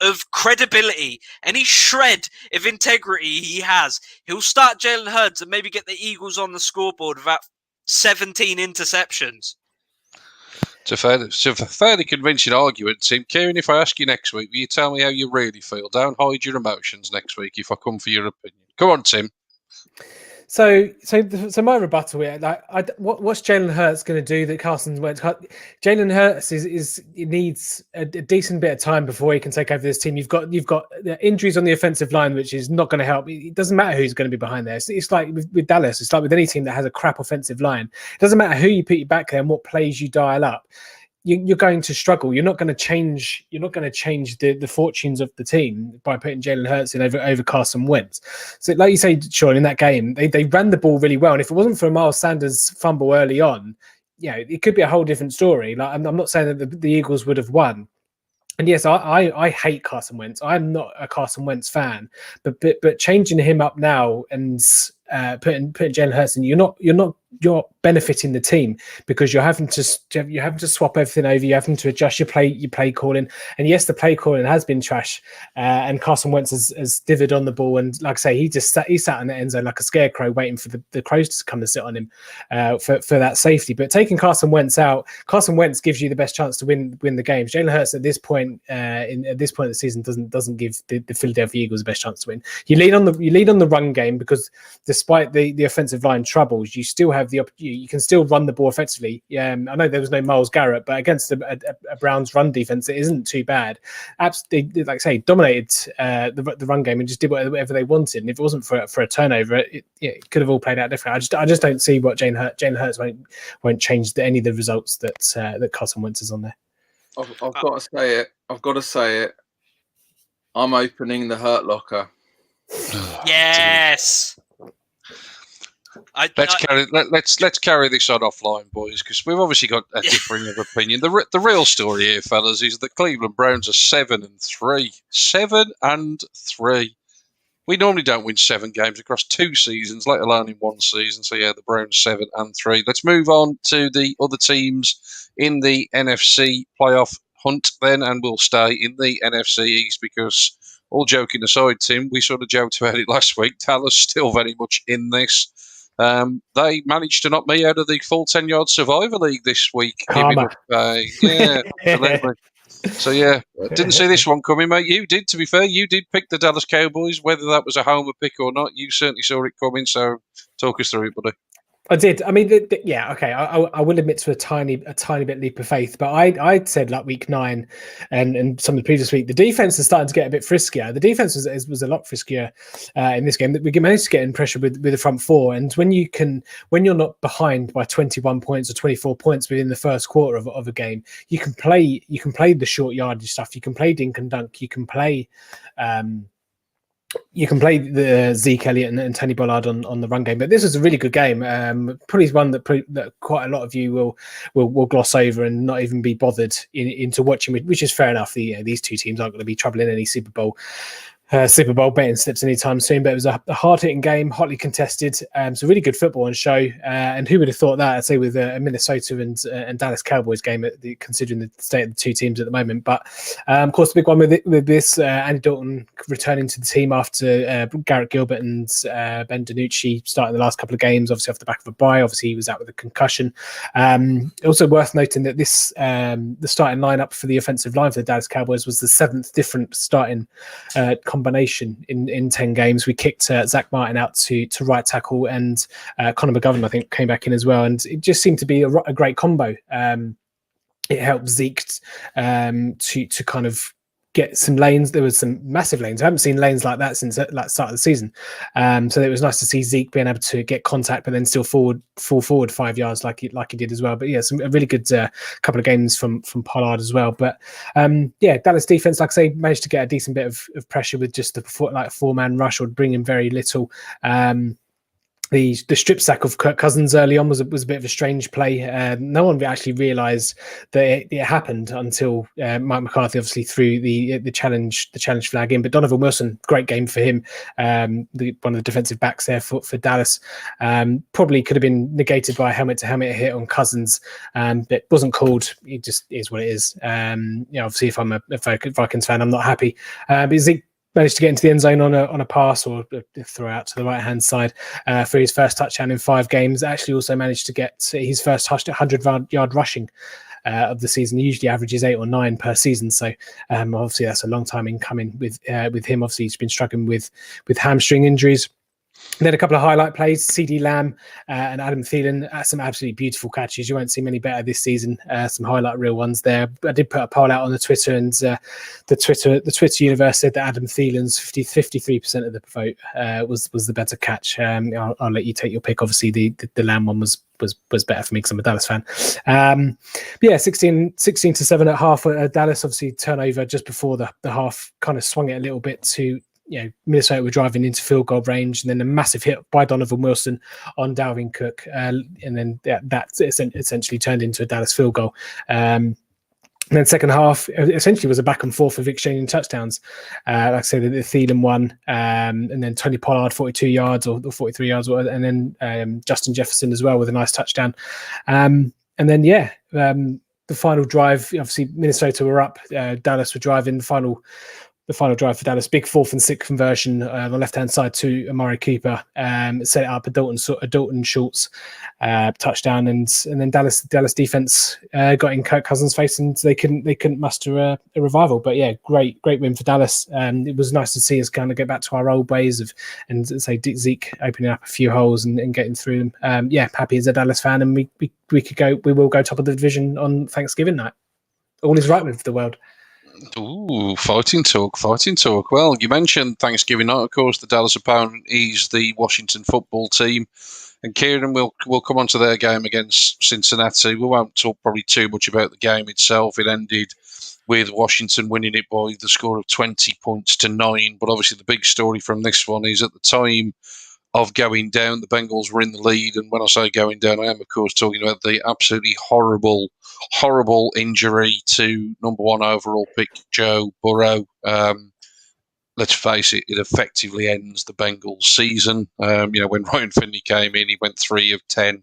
of credibility, any shred of integrity he has, he'll start Jalen Hurts and maybe get the Eagles on the scoreboard without 17 interceptions. It's a fairly convincing argument, Tim. Kieran, if I ask you next week, will you tell me how you really feel? Don't hide your emotions next week if I come for your opinion. Come on, Tim. So my rebuttal here, what's Jalen Hurts going to do that Carson Wentz? Jalen Hurts needs a decent bit of time before he can take over this team. You've got injuries on the offensive line, which is not going to help. It doesn't matter who's going to be behind there. It's like with Dallas. It's like with any team that has a crap offensive line. It doesn't matter who you put you back there and what plays you dial up. You're going to struggle. You're not going to change. You're not going to change the fortunes of the team by putting Jalen Hurts in over Carson Wentz. So, like you say, Sean, in that game, they ran the ball really well. And if it wasn't for Miles Sanders' fumble early on, it could be a whole different story. Like I'm not saying that the Eagles would have won. And yes, I hate Carson Wentz. I'm not a Carson Wentz fan, but changing him up now and putting Jalen Hurts in, you're benefiting the team because you're having to swap everything over. You're having to adjust your play calling. And yes, the play calling has been trash. And Carson Wentz has dithered on the ball. And like I say, he sat in the end zone like a scarecrow, waiting for the Crows to come and sit on him for that safety. But taking Carson Wentz out, Carson Wentz gives you the best chance to win the games. Jalen Hurts at this point of the season doesn't give the Philadelphia Eagles the best chance to win. You lead on the run game because despite the offensive line troubles, you still have you can still run the ball effectively. I know there was no Myles Garrett, but against a Browns run defense, it isn't too bad. Absolutely, like I say, dominated the run game and just did whatever they wanted. And if it wasn't for a turnover, it could have all played out differently. I just don't see what Jalen Hurts won't change any of the results that Carson Wentz is on there. I've got to say it. I'm opening the Hurt Locker. Yes. Let's carry this on offline, boys, because we've obviously got a differing of opinion. The real story here, fellas, is that Cleveland Browns are 7-3. 7-3. We normally don't win 7 games across 2 seasons, let alone in 1 season. So yeah, the Browns 7-3. Let's move on to the other teams in the NFC playoff hunt then, and we'll stay in the NFC East because, all joking aside, Tim, we sort of joked about it last week. Dallas still very much in this. They managed to knock me out of the full 10-yard Survivor League this week. Karma. Yeah, absolutely. So, yeah, didn't see this one coming, mate. You did, to be fair. You did pick the Dallas Cowboys. Whether that was a homer pick or not, you certainly saw it coming. So, talk us through it, buddy. I did. I mean, yeah, okay. I will admit to a tiny bit leap of faith, but I'd said like week 9 and some of the previous week, the defense is starting to get a bit friskier. The defense was a lot friskier in this game. That we managed to get in pressure with the front four, and when you're not behind by 21 points or 24 points within the first quarter of a game, you can play the short yardage stuff. You can play dink and dunk. You can play. You can play the Zeke Elliott and Tony Pollard on the run game, but this was a really good game. Probably one that quite a lot of you will gloss over and not even be bothered into watching, which is fair enough. These two teams aren't going to be troubling any Super Bowl Super Bowl betting slips anytime soon, but it was a hard-hitting game, hotly contested. So really good football on show. And who would have thought that? I'd say with a Minnesota and Dallas Cowboys game, considering the state of the two teams at the moment. But of course, the big one with this, Andy Dalton returning to the team after Garrett Gilbert and Ben DiNucci starting the last couple of games, obviously off the back of a bye. Obviously, he was out with a concussion. Also worth noting that this the starting lineup for the offensive line for the Dallas Cowboys was the 7th different starting combination in 10 games. We kicked Zach Martin out to right tackle, and Connor McGovern, I think, came back in as well. And it just seemed to be a great combo. It helped Zeke to kind of get some lanes. There was some massive lanes. I haven't seen lanes like that since like start of the season. So it was nice to see Zeke being able to get contact, but then still fall forward 5 yards like he did as well. But yeah, a really good couple of games from Pollard as well. But Dallas defense, like I say, managed to get a decent bit of pressure with just the 4-man rush, or bring in very little. The strip sack of Kirk Cousins early on was a bit of a strange play. No one actually realised that it happened until Mike McCarthy obviously threw the challenge flag in. But Donovan Wilson, great game for him. One of the defensive backs there for Dallas, probably could have been negated by a helmet-to-helmet hit on Cousins, but wasn't called. It just is what it is. Obviously, if I'm a Vikings fan, I'm not happy. But Zeke managed to get into the end zone on a pass or throw out to the right-hand side for his first touchdown in 5 games. Actually also managed to get his first 100-yard rushing of the season. He usually averages 8 or 9 per season. So obviously that's a long time in coming with him. Obviously he's been struggling with hamstring injuries. And then a couple of highlight plays, CD Lamb and Adam Thielen, some absolutely beautiful catches. You won't see many better this season. Some highlight reel ones there. I did put a poll out on the Twitter, and the Twitter universe said that Adam Thielen's 53% of the vote was the better catch. I'll let you take your pick. Obviously, the Lamb one was better for me because I'm a Dallas fan. 16-7 at half. Dallas obviously turnover just before the half kind of swung it a little bit to. Minnesota were driving into field goal range, and then a massive hit by Donovan Wilson on Dalvin Cook, and then that essentially turned into a Dallas field goal. And then second half essentially was a back and forth of exchanging touchdowns. Like I said, the Thielen one, and then Tony Pollard 42 yards or 43 yards, and then Justin Jefferson as well with a nice touchdown. And then the final drive, obviously Minnesota were up, Dallas were driving. The final drive for Dallas, big 4th and 6 conversion on the left-hand side to Amari Cooper, set it up a Dalton Schultz touchdown, and then Dallas defense got in Kirk Cousins' face, and they couldn't muster a revival. But yeah, great win for Dallas. It was nice to see us kind of get back to our old ways and say Zeke opening up a few holes and getting through them. Happy as a Dallas fan, and we will go top of the division on Thanksgiving night. All is right with the world. Ooh, fighting talk. Well, you mentioned Thanksgiving night, of course. The Dallas opponent is the Washington football team. And Kieran will come on to their game against Cincinnati. We won't talk probably too much about the game itself. It ended with Washington winning it by the score of 20-9. But obviously the big story from this one is at the time of going down, the Bengals were in the lead. And when I say going down, I am, of course, talking about the absolutely horrible injury to number 1 overall pick Joe Burrow. Let's face it, it effectively ends the Bengals season. When Ryan Finley came in, he went 3 of 10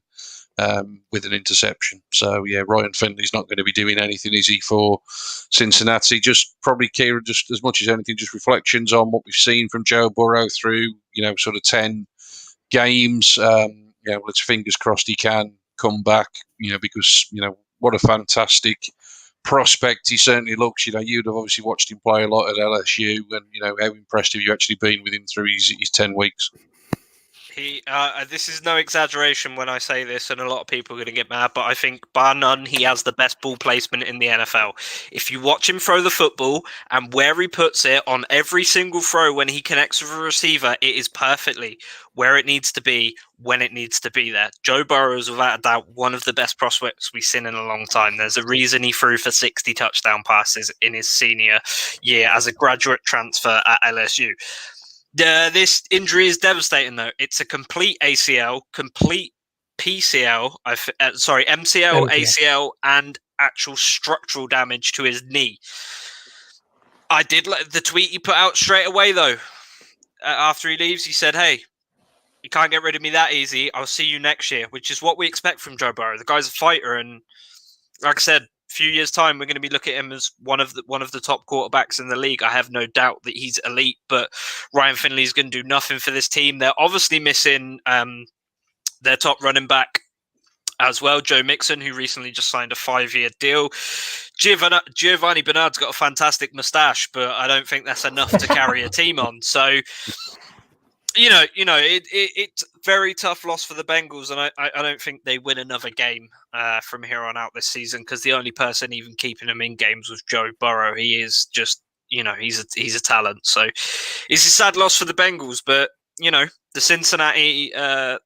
with an interception. So, Ryan Finley's not going to be doing anything, is he, for Cincinnati? Just probably, Kieran, just as much as anything, just reflections on what we've seen from Joe Burrow through, sort of 10 games. Let's fingers crossed he can come back, because, what a fantastic prospect he certainly looks. You'd have obviously watched him play a lot at LSU, and how impressed have you actually been with him through his 10 weeks? This is no exaggeration when I say this, and a lot of people are going to get mad, but I think bar none, he has the best ball placement in the NFL. If you watch him throw the football and where he puts it on every single throw when he connects with a receiver, it is perfectly where it needs to be, when it needs to be there. Joe Burrow is without a doubt one of the best prospects we've seen in a long time. There's a reason he threw for 60 touchdown passes in his senior year as a graduate transfer at LSU. This injury is devastating, though. It's a complete ACL, complete PCL, MCL, ACL, and actual structural damage to his knee. I did like the tweet he put out straight away, though. After he leaves, he said, "Hey, you can't get rid of me that easy. I'll see you next year," which is what we expect from Joe Burrow. The guy's a fighter, and like I said, a few years' time, we're going to be looking at him as one of the top quarterbacks in the league. I have no doubt that he's elite, but Ryan Finley's going to do nothing for this team. They're obviously missing their top running back as well, Joe Mixon, who recently just signed a 5-year deal. Giovanni Bernard's got a fantastic moustache, but I don't think that's enough to carry a team on. So, it's very tough loss for the Bengals, and I don't think they win another game from here on out this season, because the only person even keeping them in games was Joe Burrow. He is just, he's a talent. So it's a sad loss for the Bengals, but the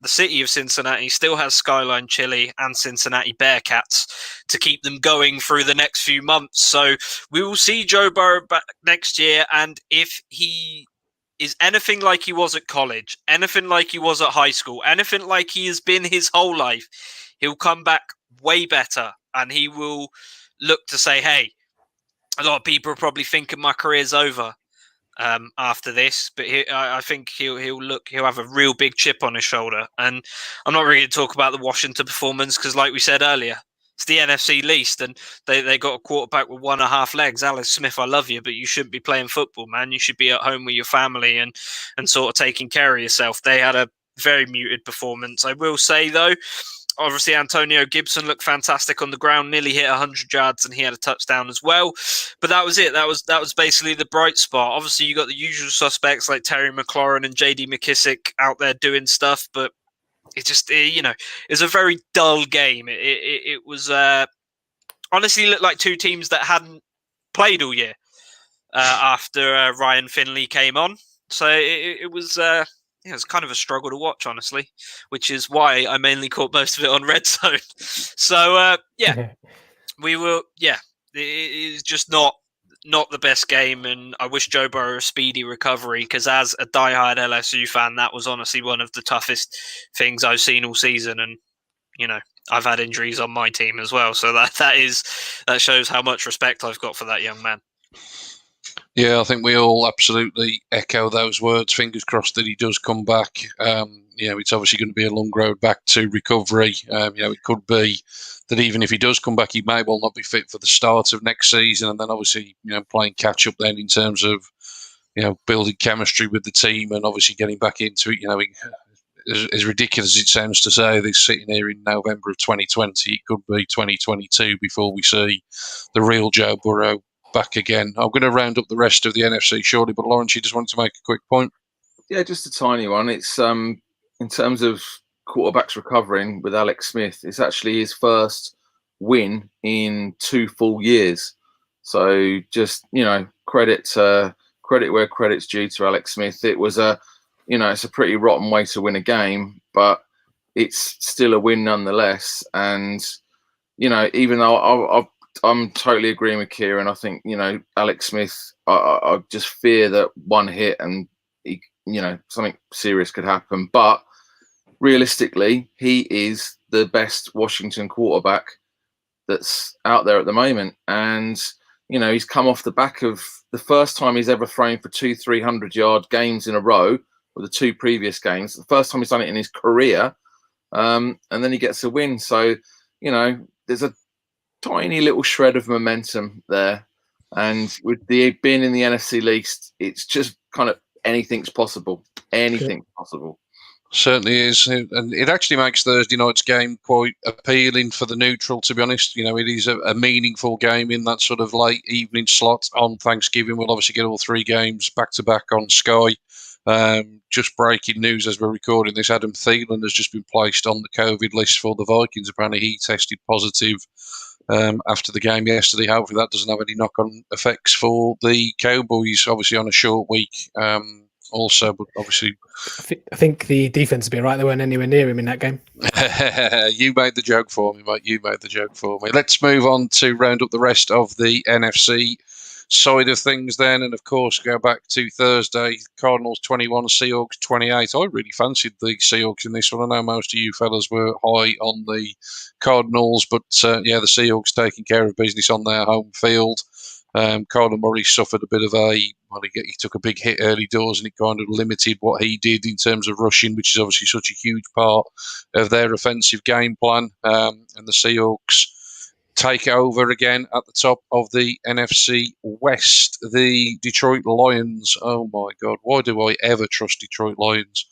city of Cincinnati still has Skyline Chili and Cincinnati Bearcats to keep them going through the next few months. So we will see Joe Burrow back next year, and if he is anything like he was at college, anything like he was at high school, anything like he has been his whole life, he'll come back way better, and he will look to say, hey, a lot of people are probably thinking my career's over after this, but I think he'll have a real big chip on his shoulder. And I'm not really going to talk about the Washington performance, because like we said earlier, it's the NFC least, and they got a quarterback with 1.5 legs. Alex Smith, I love you, but you shouldn't be playing football, man. You should be at home with your family and sort of taking care of yourself. They had a very muted performance. I will say, though, obviously Antonio Gibson looked fantastic on the ground, nearly hit 100 yards, and he had a touchdown as well. But that was it. That was basically the bright spot. Obviously, you got the usual suspects like Terry McLaurin and J.D. McKissick out there doing stuff, but it just, it's a very dull game. It was honestly looked like two teams that hadn't played all year after Ryan Finley came on. So it was it's kind of a struggle to watch, honestly, which is why I mainly caught most of it on Red Zone. So we will. Yeah, it is just not the best game, and I wish Joe Burrow a speedy recovery, because as a diehard LSU fan, that was honestly one of the toughest things I've seen all season. And I've had injuries on my team as well, so that shows how much respect I've got for that young man. Yeah, I think we all absolutely echo those words. Fingers crossed that he does come back. It's obviously going to be a long road back to recovery. It could be that even if he does come back, he may well not be fit for the start of next season, and then obviously, playing catch up then in terms of, building chemistry with the team and obviously getting back into it. As ridiculous as it sounds to say this sitting here in November of 2020, it could be 2022 before we see the real Joe Burrow back again. I'm going to round up the rest of the NFC shortly, but Lawrence, you just wanted to make a quick point? Yeah, just a tiny one. It's in terms of quarterbacks recovering with Alex Smith, it's actually his first win in 2 full years. So just, credit where credit's due to Alex Smith. It was it's a pretty rotten way to win a game, but it's still a win nonetheless. And, even though I'm totally agreeing with Kieran, I think, Alex Smith, I just fear that one hit and he, something serious could happen. But realistically, he is the best Washington quarterback that's out there at the moment. And, he's come off the back of the first time he's ever thrown for 200-300-yard games in a row, or the 2 previous games, the first time he's done it in his career. And then he gets a win. So, there's a tiny little shred of momentum there. And with being in the NFC least, it's just kind of anything's possible. Anything's possible. Certainly is, and it actually makes Thursday night's game quite appealing for the neutral, to be honest. It is a meaningful game in that sort of late evening slot on Thanksgiving. We'll obviously get all 3 games back-to-back on Sky. Just breaking news as we're recording this, Adam Thielen has just been placed on the COVID list for the Vikings. Apparently he tested positive after the game yesterday. Hopefully that doesn't have any knock-on effects for the Cowboys, obviously on a short week. Also, but obviously, I think the defense would be right. They weren't anywhere near him in that game. You made the joke for me, mate. You made the joke for me. Let's move on to round up the rest of the NFC side of things then, and of course go back to Thursday. Cardinals 21, Seahawks 28. I really fancied the Seahawks in this one. I know most of you fellas were high on the Cardinals, but the Seahawks taking care of business on their home field. Kyler Murray suffered a bit of he took a big hit early doors, and it kind of limited what he did in terms of rushing, which is obviously such a huge part of their offensive game plan. And the Seahawks take over again at the top of the NFC West. The Detroit Lions. Oh my God, why do I ever trust Detroit Lions?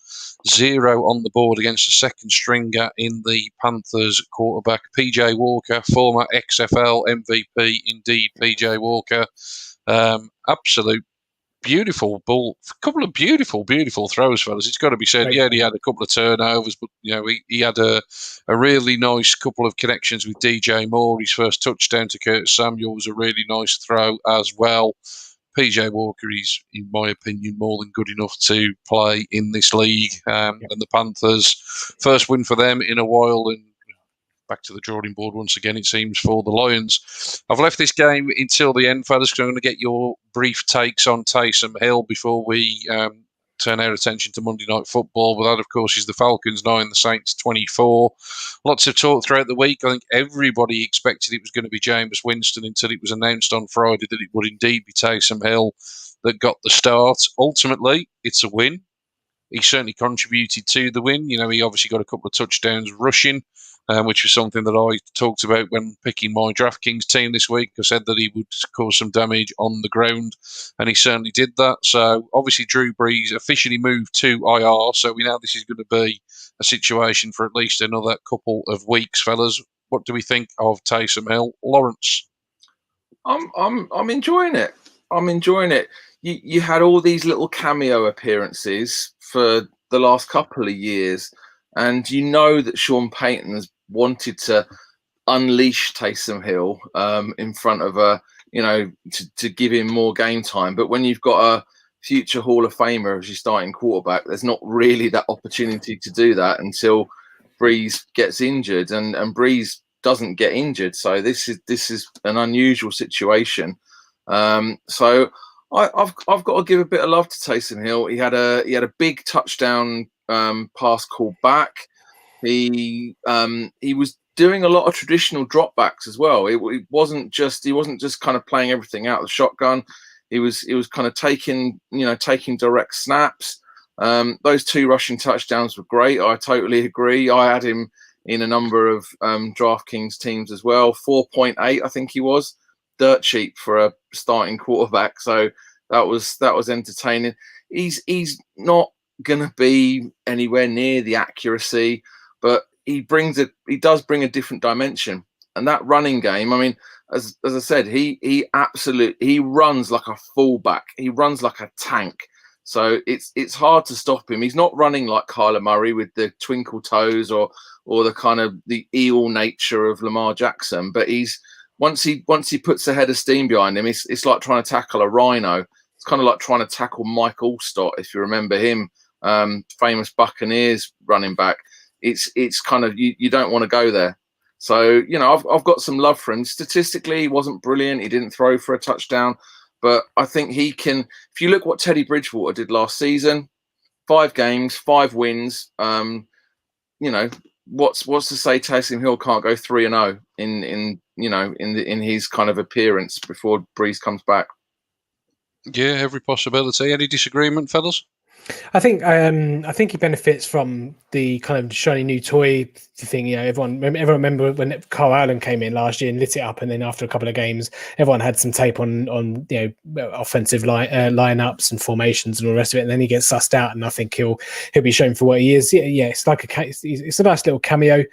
0 on the board against a second stringer in the Panthers quarterback, PJ Walker, former XFL MVP, indeed, PJ Walker. Absolute beautiful ball, a couple of beautiful throws, fellas. It's got to be said. Yeah, he had a couple of turnovers, but he had a really nice couple of connections with DJ Moore. His first touchdown to Curtis Samuel was a really nice throw as well. PJ Walker is, in my opinion, more than good enough to play in this league. And the Panthers, first win for them in a while, and back to the drawing board once again, it seems, for the Lions. I've left this game until the end, fellas, because I'm going to get your brief takes on Taysom Hill before we turn our attention to Monday Night Football. But that, of course, is the Falcons 9, the Saints 24. Lots of talk throughout the week. I think everybody expected it was going to be Jameis Winston until it was announced on Friday that it would indeed be Taysom Hill that got the start. Ultimately, it's a win. He certainly contributed to the win. He obviously got a couple of touchdowns rushing, which was something that I talked about when picking my DraftKings team this week. I said that he would cause some damage on the ground, and he certainly did that. So obviously Drew Brees officially moved to IR, so we know this is going to be a situation for at least another couple of weeks, fellas. What do we think of Taysom Hill? Lawrence? I'm enjoying it. I'm enjoying it. You had all these little cameo appearances for the last couple of years, and that Sean Payton has wanted to unleash Taysom Hill in front of to give him more game time. But when you've got a future Hall of Famer as your starting quarterback, there's not really that opportunity to do that until Brees gets injured, and Brees doesn't get injured. So this is an unusual situation. So I've got to give a bit of love to Taysom Hill. He had a big touchdown pass call back. He was doing a lot of traditional dropbacks as well. He wasn't just kind of playing everything out of the shotgun. He was kind of taking direct snaps. Those 2 rushing touchdowns were great. I totally agree. I had him in a number of DraftKings teams as well. 4.8, I think he was. Dirt cheap for a starting quarterback. So that was entertaining. He's not going to be anywhere near the accuracy, but he does bring a different dimension. And that running game, I mean, as I said, he runs like a fullback. He runs like a tank. So it's hard to stop him. He's not running like Kyler Murray with the twinkle toes or the kind of the eel nature of Lamar Jackson. But once he puts a head of steam behind him, it's like trying to tackle a rhino. It's kind of like trying to tackle Mike Allstott, if you remember him, famous Buccaneers running back. It's kind of you don't want to go there. So I've got some love for him. Statistically, he wasn't brilliant. He didn't throw for a touchdown, but I think he can. If you look what Teddy Bridgewater did last season, 5 games, 5 wins. What's to say Taysom Hill can't go 3-0 in his kind of appearance before Brees comes back? Yeah, every possibility. Any disagreement, fellas? I think he benefits from the kind of shiny new toy thing. Everyone remember when Carl Allen came in last year and lit it up, and then after a couple of games, everyone had some tape on offensive lineups and formations and all the rest of it, and then he gets sussed out, and I think he'll be shown for what he is. Yeah, it's like it's a nice little cameo.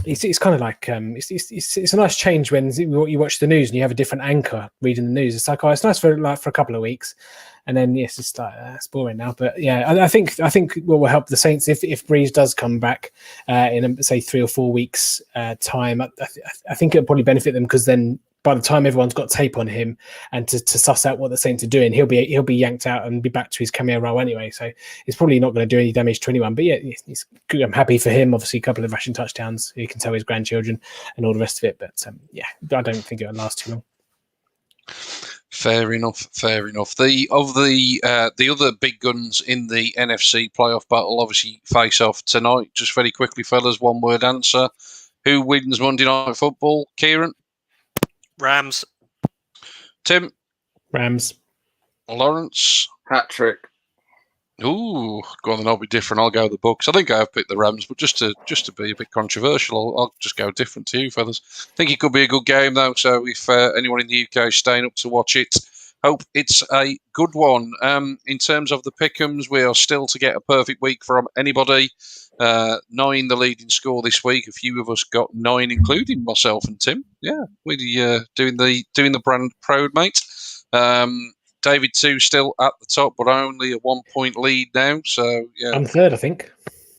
It's kind of like it's a nice change when you watch the news and you have a different anchor reading the news. It's like, it's nice for a couple of weeks, and then yes, it's like it's boring now. But yeah, I think what will help the Saints if Brees does come back in say 3 or 4 weeks time. I think it'll probably benefit them, because then by the time everyone's got tape on him and to suss out what the Saints are doing, he'll be yanked out and be back to his cameo role anyway. So it's probably not going to do any damage to anyone. But yeah, it's good. I'm happy for him. Obviously, a couple of rushing touchdowns. You can tell his grandchildren and all the rest of it. But yeah, I don't think it'll last too long. Fair enough. The other big guns in the NFC playoff battle obviously face off tonight. Just very quickly, fellas, one word answer: who wins Monday Night Football? Kieran? Rams. Tim, Rams. Lawrence. Hat-trick. Ooh, go on then. I'll be different. I'll go the Bucks. I think I have picked the Rams, but just to be a bit controversial, I'll just go different to you, fellas. I think it could be a good game though. So if anyone in the UK is staying up to watch it, hope it's a good one. In terms of the pick'ems, we are still to get a perfect week from anybody. 9 the leading score this week. A few of us got 9, including myself and Tim. Yeah, we're doing the brand proud, mate. David 2 still at the top, but only a 1 point lead now. So yeah, I'm third, I think.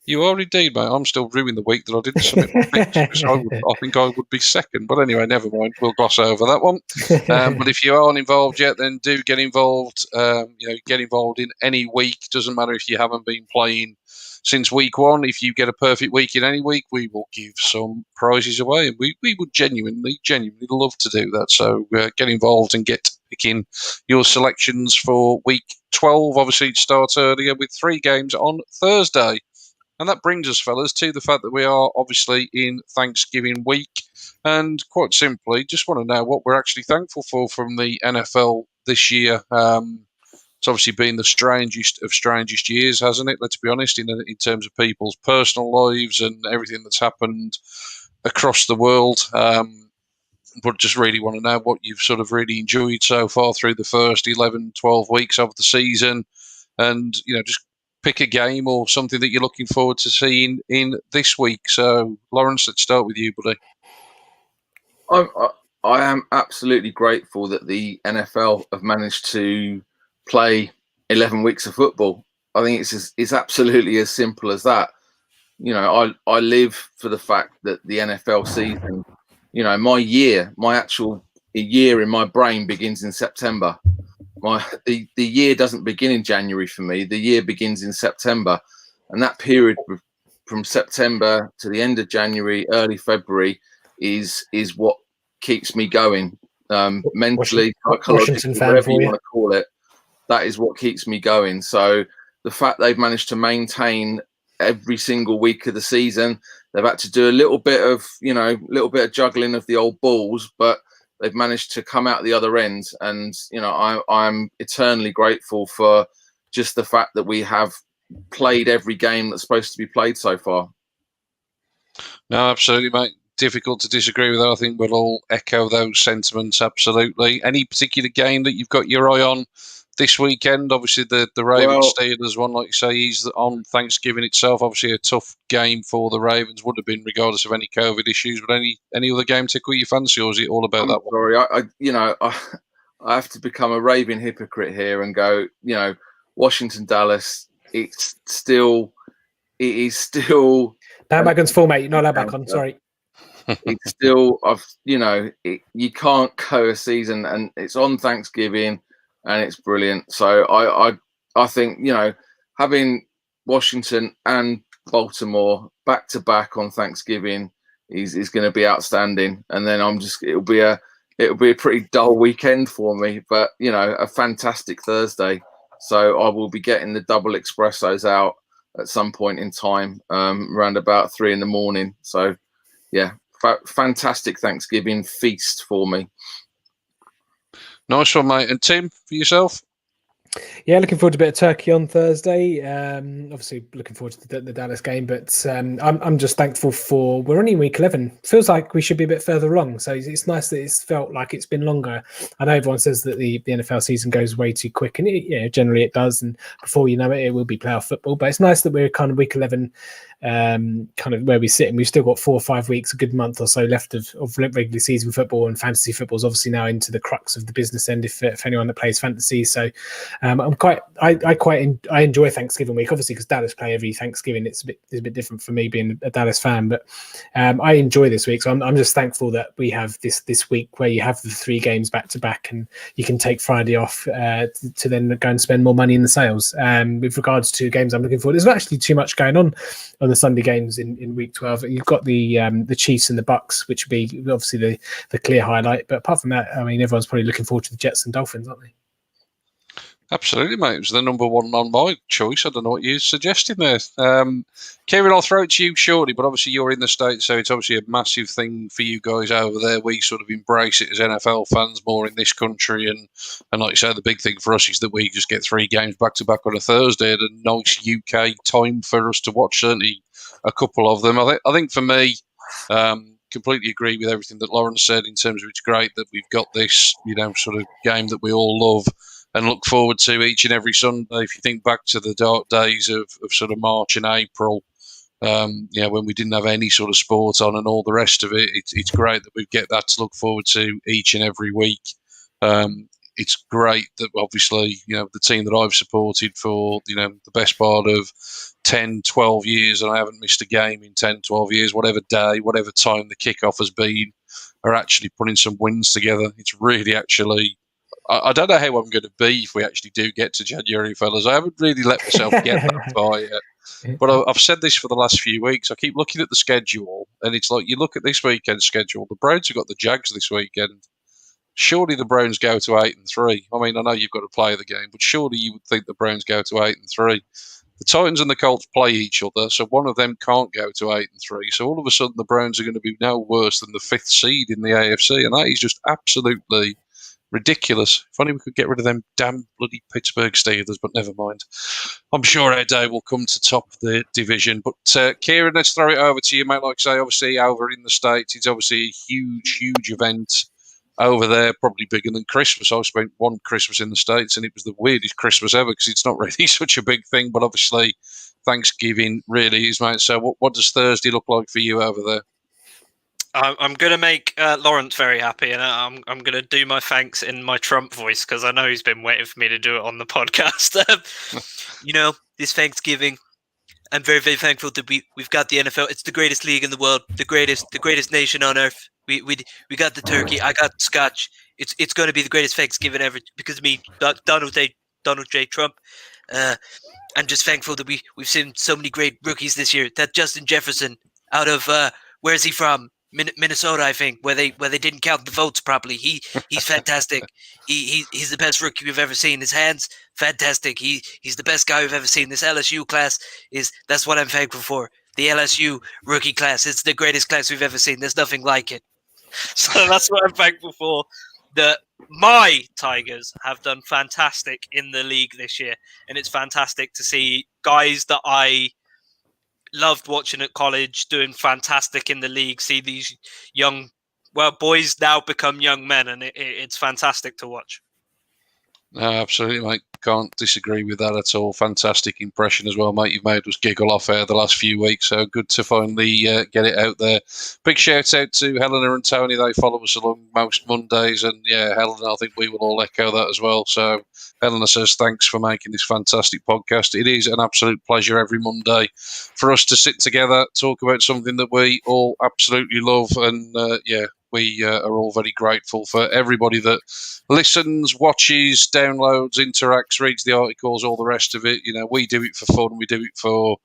You are indeed, mate. I'm still ruining the week that I didn't submit my picks because I think I would be second. But anyway, never mind. We'll gloss over that one. But if you aren't involved yet, then do get involved. Get involved in any week. Doesn't matter if you haven't been playing since week 1. If you get a perfect week in any week, we will give some prizes away, and we would genuinely love to do that. So get involved and get picking your selections for week 12. Obviously, it starts earlier with 3 games on Thursday. And that brings us, fellas, to the fact that we are obviously in Thanksgiving week. And quite simply, just want to know what we're actually thankful for from the NFL this year. It's obviously been the strangest of strangest years, hasn't it? Let's be honest, in terms of people's personal lives and everything that's happened across the world. But just really want to know what you've sort of really enjoyed so far through the first 11, 12 weeks of the season. And, just pick a game or something that you're looking forward to seeing in this week. So, Lawrence, let's start with you, buddy. I am absolutely grateful that the NFL have managed to play 11 weeks of football. I think it's absolutely as simple as that. I live for the fact that the NFL season, my actual year in my brain begins in September. The year doesn't begin in January for me. The year begins in September, and that period from September to the end of January, early February, is what keeps me going mentally, psychologically, whatever you want to call it. That is what keeps me going. So the fact they've managed to maintain every single week of the season, they've had to do a little bit of juggling of the old balls, but they've managed to come out the other end, and I'm eternally grateful for just the fact that we have played every game that's supposed to be played so far. No, absolutely, mate. Difficult to disagree with that. I think we'll all echo those sentiments. Absolutely. Any particular game that you've got your eye on this weekend? Obviously, the Ravens Steelers one, like you say, is on Thanksgiving itself. Obviously, a tough game for the Ravens would have been, regardless of any COVID issues. But any other game tickle you fancy, or is it all about that one? Sorry, I have to become a raving hypocrite here and go, Washington, Dallas. It is still. Bandwagon's full, mate. You're not allowed back on. Sorry. It's still, you can't go a season, and it's on Thanksgiving. And it's brilliant. So I think, having Washington and Baltimore back to back on Thanksgiving is going to be outstanding. And then it'll be a pretty dull weekend for me, but a fantastic Thursday. So I will be getting the double espressos out at some point in time, around about 3 a.m. So yeah, fantastic Thanksgiving feast for me. Nice one, mate. And Tim, for yourself? Yeah, looking forward to a bit of turkey on Thursday. Obviously, looking forward to the Dallas game, but I'm just thankful for we're only in week 11. Feels like we should be a bit further along, so it's nice that it's felt like it's been longer. I know everyone says that the NFL season goes way too quick, and generally it does, and before you know it, it will be playoff football. But it's nice that we're kind of week 11, kind of where we sit, and we've still got 4 or 5 weeks, a good month or so left of regular season football, and fantasy football is obviously now into the crux of the business end if anyone that plays fantasy. So I enjoy Thanksgiving week, obviously because Dallas play every Thanksgiving. It's a bit different for me being a Dallas fan, but I enjoy this week. So I'm just thankful that we have this week where you have the 3 games back to back, and you can take Friday off to then go and spend more money in the sales. With regards to games I'm looking forward, there's not actually too much going on the Sunday games in week 12. You've got the Chiefs and the Bucks, which would be obviously the clear highlight. But apart from that, I mean, everyone's probably looking forward to the Jets and Dolphins, aren't they? Absolutely, mate. It was the number one on my choice. I don't know what you're suggesting there. Kieran, I'll throw it to you shortly, but obviously you're in the States, so it's obviously a massive thing for you guys over there. We sort of embrace it as NFL fans more in this country. And like you say, the big thing for us is that we just get 3 games back-to-back on a Thursday at a nice UK time for us to watch, certainly a couple of them. I think for me, completely agree with everything that Lawrence said in terms of it's great that we've got this, sort of game that we all love and look forward to each and every Sunday. If you think back to the dark days of sort of March and April, when we didn't have any sort of sport on and all the rest of it, it's great that we get that to look forward to each and every week. It's great that obviously, the team that I've supported for, the best part of 10, 12 years, and I haven't missed a game in 10, 12 years, whatever day, whatever time the kickoff has been, are actually putting some wins together. It's really actually... I don't know how I'm going to be if we actually do get to January, fellas. I haven't really let myself get that far yet. But I've said this for the last few weeks. I keep looking at the schedule, and it's like you look at this weekend's schedule. The Browns have got the Jags this weekend. Surely the Browns go to 8-3. I mean, I know you've got to play the game, but surely you would think the Browns go to 8-3. The Titans and the Colts play each other, so one of them can't go to 8-3. So all of a sudden, the Browns are going to be no worse than the 5th seed in the AFC, and that is just absolutely ridiculous. If only we could get rid of them damn bloody Pittsburgh Steelers, but never mind. I'm sure our day will come to top the division. But Kieran, let's throw it over to you, mate. Like I say, obviously over in the States, it's obviously a huge, huge event over there, probably bigger than Christmas. I spent one Christmas in the States, and it was the weirdest Christmas ever because it's not really such a big thing, but obviously Thanksgiving really is, mate. So what does Thursday look like for you over there? I'm going to make Lawrence very happy, and I'm going to do my thanks in my Trump voice because I know he's been waiting for me to do it on the podcast. This Thanksgiving, I'm very, very thankful that we've got the NFL. It's the greatest league in the world, the greatest nation on earth. We got the turkey. I got the scotch. It's going to be the greatest Thanksgiving ever because of me, Donald J. Trump. I'm just thankful that we've seen so many great rookies this year. That Justin Jefferson out of where's he from? Minnesota, I think, where they didn't count the votes properly. He's fantastic. He's the best rookie we've ever seen. His hands, fantastic. He's the best guy we've ever seen. This LSU class that's what I'm thankful for. The LSU rookie class. It's the greatest class we've ever seen. There's nothing like it. So that's what I'm thankful for. My Tigers have done fantastic in the league this year, and it's fantastic to see guys that I loved watching at college doing fantastic in the league, see these young boys now become young men, and it's fantastic to watch. No, absolutely, mate. Can't disagree with that at all. Fantastic impression as well, mate. You've made us giggle off air the last few weeks, so good to finally get it out there. Big shout out to Helena and Tony. They follow us along most Mondays, and yeah, Helena, I think we will all echo that as well. So Helena says thanks for making this fantastic podcast. It is an absolute pleasure every Monday for us to sit together, talk about something that we all absolutely love, and we are all very grateful for everybody that listens, watches, downloads, interacts, reads the articles, all the rest of it. We do it for fun. We do it for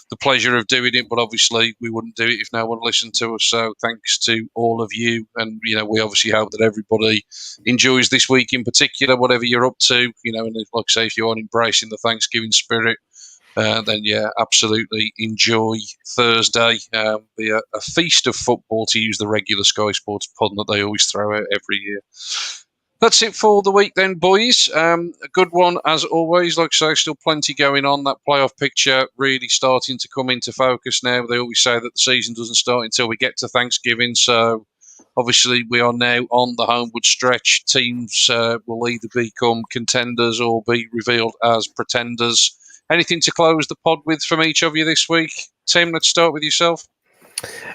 the pleasure of doing it, but obviously we wouldn't do it if no one listened to us. So thanks to all of you. And, we obviously hope that everybody enjoys this week in particular, whatever you're up to, and like I say, if you're embracing the Thanksgiving spirit, then absolutely enjoy Thursday. Be a feast of football, to use the regular Sky Sports pun that they always throw out every year. That's it for the week then, boys. A good one as always. Like I say, still plenty going on. That playoff picture really starting to come into focus now. They always say that the season doesn't start until we get to Thanksgiving, so obviously we are now on the homeward stretch. Teams will either become contenders or be revealed as pretenders. Anything to close the pod with from each of you this week? Tim, let's start with yourself.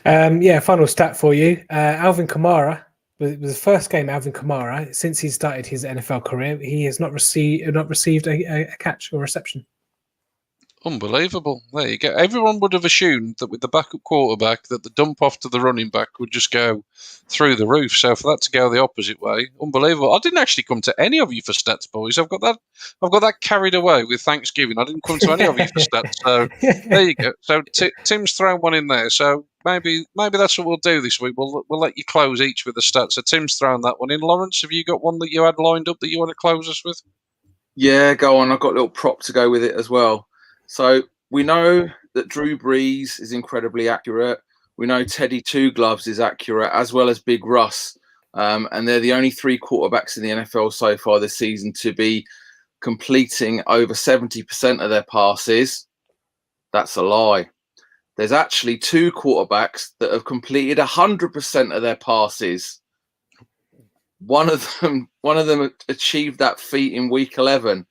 Final stat for you. Alvin Kamara, it was the first game Alvin Kamara, since he started his NFL career, he has not received a catch or reception. Unbelievable. There you go. Everyone would have assumed that with the backup quarterback that the dump off to the running back would just go through the roof. So for that to go the opposite way, unbelievable. I didn't actually come to any of you for stats, boys. I've got that carried away with Thanksgiving. I didn't come to any of you for stats. So there you go. So Tim's thrown one in there. So maybe that's what we'll do this week. We'll let you close each with the stats. So Tim's thrown that one in. Lawrence, have you got one that you had lined up that you want to close us with? Yeah, go on. I've got a little prop to go with it as well. So we know that Drew Brees is incredibly accurate. We know Teddy Two Gloves is accurate, as well as Big Russ. And they're the only 3 quarterbacks in the NFL so far this season to be completing over 70% of their passes. That's a lie. There's actually 2 quarterbacks that have completed 100% of their passes. One of them achieved that feat in week 11.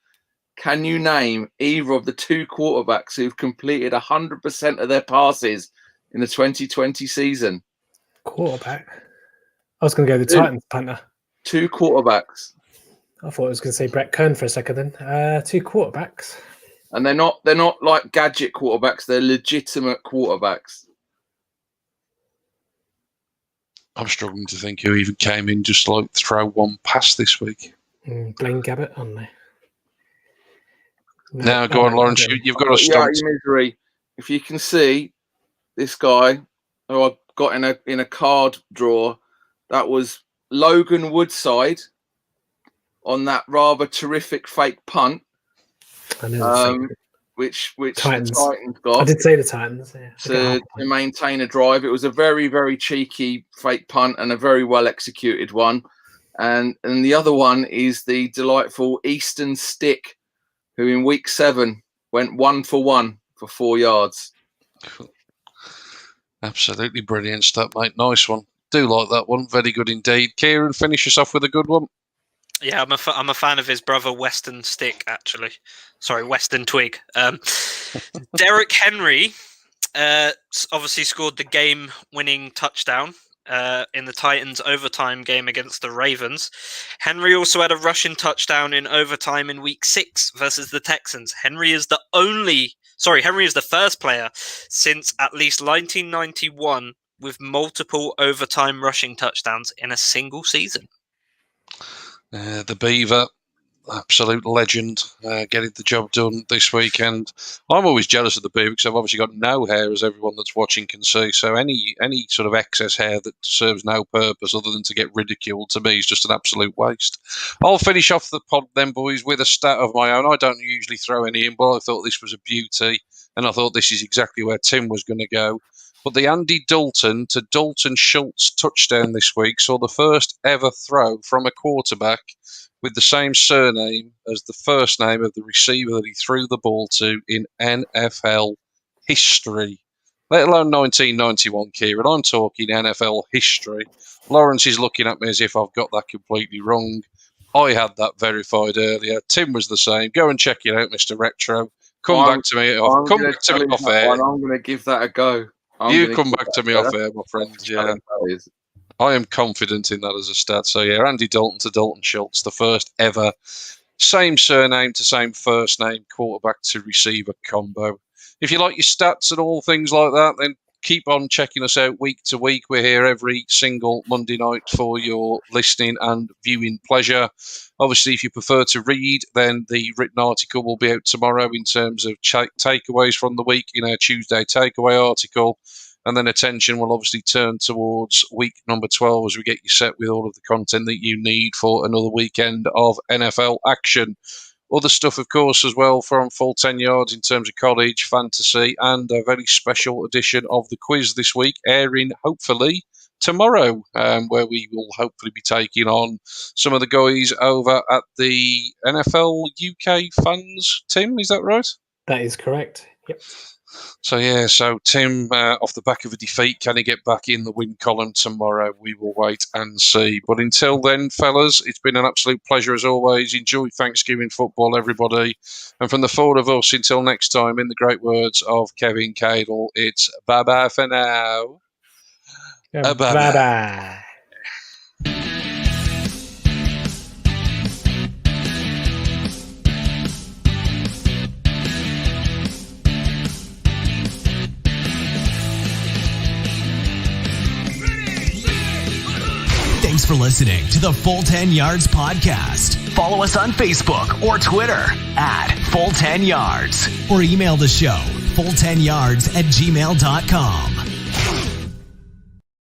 Can you name either of the 2 quarterbacks who've completed 100% of their passes in the 2020 season? Quarterback. I was going to go the Titans punter. 2 quarterbacks. I thought I was going to say Brett Kern for a second then. 2 quarterbacks. And they're not like gadget quarterbacks. They're legitimate quarterbacks. I'm struggling to think who even came in just to like throw one pass this week. Blaine Gabbert, aren't they? No, Now, go on, Lawrence. You've got to start. Misery. If you can see this guy who I got in a card drawer, that was Logan Woodside on that rather terrific fake punt. I know. Which Titans. The Titans got. I did say the Titans. Yeah. To maintain a drive. It was a very, very cheeky fake punt and a very well executed one. And the other one is the delightful Easton Stick, who in week 7 went 1 for 1 for 4 yards. Absolutely brilliant stuff, mate. Nice one. Do like that one. Very good indeed. Kieran, finish us off with a good one. Yeah, I'm a fan of his brother Weston Stick, actually. Sorry, Weston Twig. Derrick Henry obviously scored the game-winning touchdown in the Titans' overtime game against the Ravens. Henry also had a rushing touchdown in overtime in Week 6 versus the Texans. Henry is the first player since at least 1991 with multiple overtime rushing touchdowns in a single season. The Beaver, absolute legend, getting the job done this weekend. I'm always jealous of the Beaver because I've obviously got no hair, as everyone that's watching can see. So any sort of excess hair that serves no purpose other than to get ridiculed to me is just an absolute waste. I'll finish off the pod then, boys, with a stat of my own. I don't usually throw any in, but I thought this was a beauty, and I thought this is exactly where Tim was going to go. But the Andy Dalton to Dalton Schultz touchdown this week saw the first ever throw from a quarterback with the same surname as the first name of the receiver that he threw the ball to in NFL history. Let alone 1991, Kieran. I'm talking NFL history. Lawrence is looking at me as if I've got that completely wrong. I had that verified earlier. Tim was the same. Go and check it out, Mr. Retro. Come back to me off air. I'm going to give that a go. You come back to me off air, my friend. Yeah. I am confident in that as a stat. So, yeah, Andy Dalton to Dalton Schultz, the first ever same surname to same first name quarterback to receiver combo. If you like your stats and all things like that, then keep on checking us out week to week. We're here every single Monday night for your listening and viewing pleasure. Obviously, if you prefer to read, then the written article will be out tomorrow in terms of takeaways from the week in our Tuesday takeaway article. And then attention will obviously turn towards week number 12 as we get you set with all of the content that you need for another weekend of NFL action. Other stuff, of course, as well from Full 10 Yards in terms of college, fantasy, and a very special edition of the quiz this week, airing hopefully tomorrow, where we will hopefully be taking on some of the guys over at the NFL UK fans. Tim, is that right? That is correct. Yep. So Tim, off the back of a defeat, can he get back in the win column tomorrow? We will wait and see. But until then, fellas, it's been an absolute pleasure as always. Enjoy Thanksgiving football, everybody. And from the four of us, until next time, in the great words of Kevin Cadle, it's bye-bye for now. Bye-bye. Thanks for listening to the Full 10 Yards podcast. Follow us on Facebook or Twitter at Full 10 Yards or email the show full10yards@gmail.com.